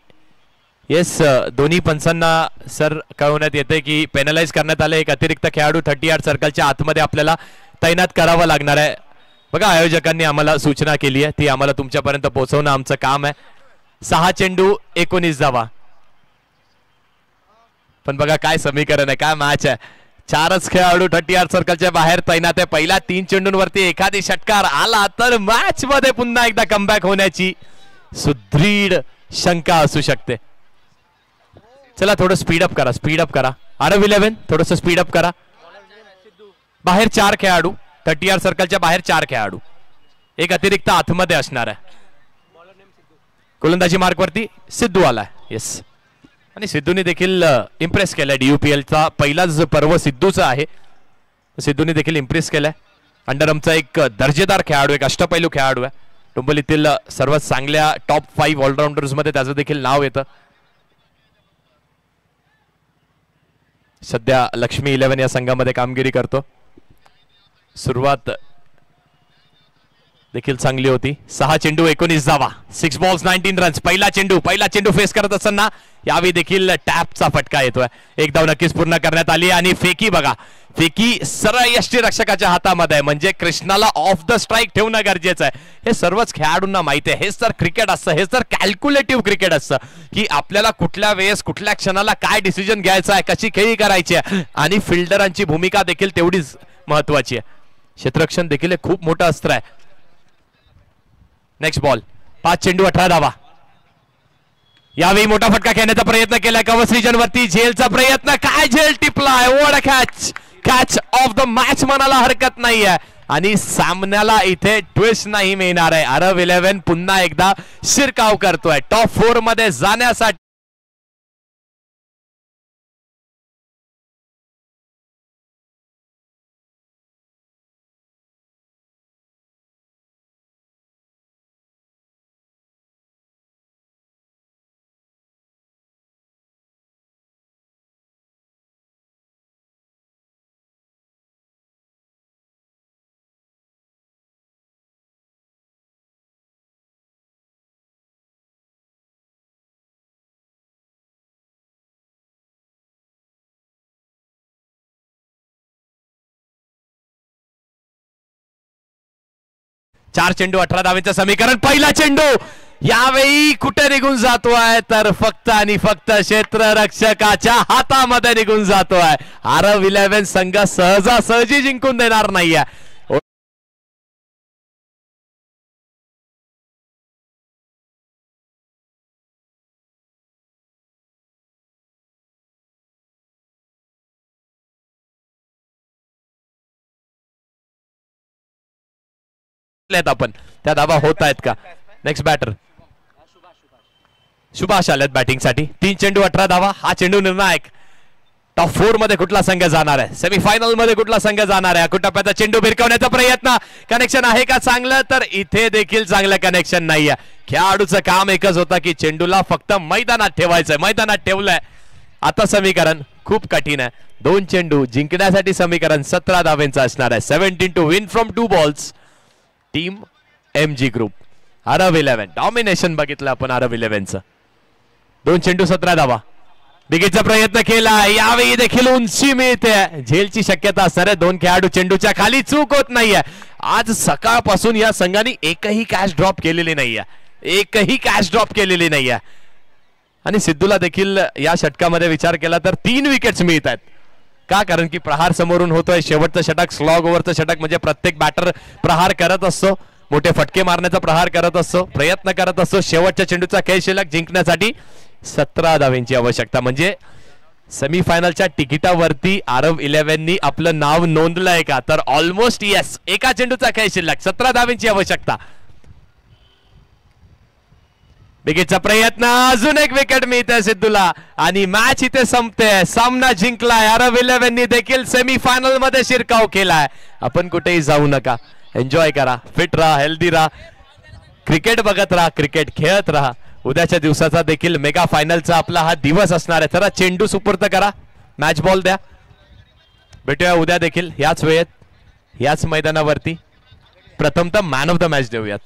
येस, दोन्ही पंचांना सर कळवण्यात येते की पेनलाइज करण्यात आले. एक अतिरिक्त खेळाडू 30 यार्ड सर्कलच्या आतमध्ये आपल्याला तैनात करावा लागणार आहे. बघा, आयोजकांनी आम्हाला सूचना केली आहे, ती आम्हाला तुमच्यापर्यंत पोहोचवणं आमचं काम आहे. 6 चेंडू 19 धावा. पण बघा काय समीकरण आहे, काय मॅच आहे. 4च खेळाडू 30 यार्ड सर्कलच्या बाहेर तैनात आहे. पहिल्या 3 चेंडूंवरती एखादी षटकार आला तर मॅच मध्ये पुन्हा एकदा कमबॅक होण्याची सुदृढ शंका असू शकते. चला थोडं स्पीडअप करा. आरव 11 थोडस स्पीडअप करा. बाहेर 4 खेळाडू, 30 यार्ड सर्कलच्या बाहेर 4 खेळाडू, एक अतिरिक्त आतमध्ये असणार आहे. गोलंदाजी मार्कवरती सिद्धू आलाय. येस, आणि सिद्धूने देखील इम्प्रेस केलाय. DUPLचा पहिलाच पर्व सिद्धूचा आहे. सिद्धूने देखील इम्प्रेस केलाय. अंडरआर्मचा एक दर्जेदार खेळाडू, एक अष्टपैलू खेळाडू आहे. डोंबिवलीतील सर्वात चांगल्या टॉप 5 ऑलराऊंडर्स मध्ये त्याचं देखील नाव येतं. सध्या लक्ष्मी 11 या संघामध्ये कामगिरी करतो. सुरुवात देखील चांगली होती. 6 चेंडू 19 धावा, 6 balls 19 रन्स. पहिला चेंडू फेस करत असताना यावेळी देखील टॅपचा फटका येतोय. एक धाव नक्कीच पूर्ण करण्यात आली. आणि फेकी बघा, फेकी सरळ यष्टीरक्षकाच्या हातामध्ये आहे. म्हणजे कृष्णाला ऑफ द स्ट्राईक ठेवणं गरजेचं आहे. हे सर्वच खेळाडूंना माहिती आहे. हेच तर क्रिकेट असतं, हेच तर कॅल्क्युलेटिव्ह क्रिकेट असतं की आपल्याला कुठल्या वेळेस कुठल्या क्षणाला काय डिसिजन घ्यायचा आहे, कशी खेळी करायची आहे. आणि फिल्डरांची भूमिका देखील तेवढीच महत्वाची आहे. क्षेत्ररक्षण देखील एक खूप मोठं अस्त्र आहे. नेक्स्ट बॉल, 5 चेंडू 18 धावा. यावेळी मोठा फटका खेळण्याचा प्रयत्न केलाय. कव्हर रिजन वरती झेलचा प्रयत्न, काय झेल टिपलाय. ओढ कॅच ऑफ द मॅच म्हणायला हरकत नाहीये. आणि सामन्याला इथे ट्विस्ट नाही मिळणार आहे. आरव 11 पुन्हा एकदा शिरकाव करतोय टॉप 4 मध्ये जाण्यासाठी. चार चेंडू 18 धावेचं समीकरण. पहिला चेंडू यावेळी कुठे निघून जातोय तर फक्त आणि फक्त क्षेत्ररक्षकाच्या हातामध्ये निघून जातोय. आरव 11 संघ सहजासहजी जिंकून देणार नाहीये. आपण त्या धावा होत आहेत का. नेक्स्ट बॅटर सुभाष आलेत बॅटिंग साठी. 3 चेंडू 18 धावा. हा चेंडू निर्णायक. टॉप 4 मध्ये कुठला संघ जाणार आहे, सेमीफायनल मध्ये कुठला संघ जाणार आहे. कुठप्याचा चेंडू भिरकवण्याचा प्रयत्न. कनेक्शन आहे का चांगलं, तर इथे देखील चांगलं कनेक्शन नाहीये. खेळाडूचं काम एकच होतं की चेंडूला फक्त मैदानात ठेवायचंय. मैदानात ठेवलंय. आता समीकरण खूप कठीण आहे. 2 चेंडू जिंकण्यासाठी समीकरण 17 धावेंचं असणार आहे. 17 to win from 2 balls. Team MG group. Aarav 11 domination बघितलं आपण आरव 11चं. 2 चेंडू 17 धावा. बिगेचा प्रयत्न केला. यावेळी देखील उंची मिळते. झेलची शक्यता असणार आहे. 2 खेळाडू चेंडूच्या खाली, चूक होत नाहीये. आज सकाळपासून या संघाने एकही कॅच ड्रॉप केलेली नाहीये. आणि सिद्धूला देखील या षटकामध्ये विचार केला तर 3 विकेट्स मिळत आहेत. का, कारण की प्रहार समोरून होतोय. शेवटचं षटक, स्लॉग ओव्हरचं षटक, म्हणजे प्रत्येक बॅटर प्रहार करत असतो, मोठे फटके मारण्याचा प्रहार करत असतो, प्रयत्न करत असतो. शेवटच्या चेंडूचा खेळ शिल्लक जिंकण्यासाठी 17 धावेंची आवश्यकता. म्हणजे सेमीफायनलच्या तिकिटावरती आरव 11नी आपलं नाव नोंदलंय का, तर ऑलमोस्ट येस. एका चेंडूचा खेळ शिल्लक, 17 धावेंची आवश्यकता. विकेटचा प्रयत्न, अजून एक विकेट मिळते सिद्धूला आणि मॅच इथे संपते. सामना जिंकलाय. आरव 11नी देखील सेमीफायनल मध्ये शिरकाव केलाय. आपण कुठेही जाऊ नका, एन्जॉय करा, फिट राहा, हेल्दी राहा, क्रिकेट बघत राहा, क्रिकेट खेळत राहा. उद्याच्या दिवसाचा देखील मेगा फायनलचा आपला हा दिवस असणार आहे. जरा चेंडू सुपूर्द करा, मॅच बॉल द्या. भेटूया उद्या देखील याच वेळेत याच मैदानावरती. प्रथमतः मॅन ऑफ द मॅच देऊयात.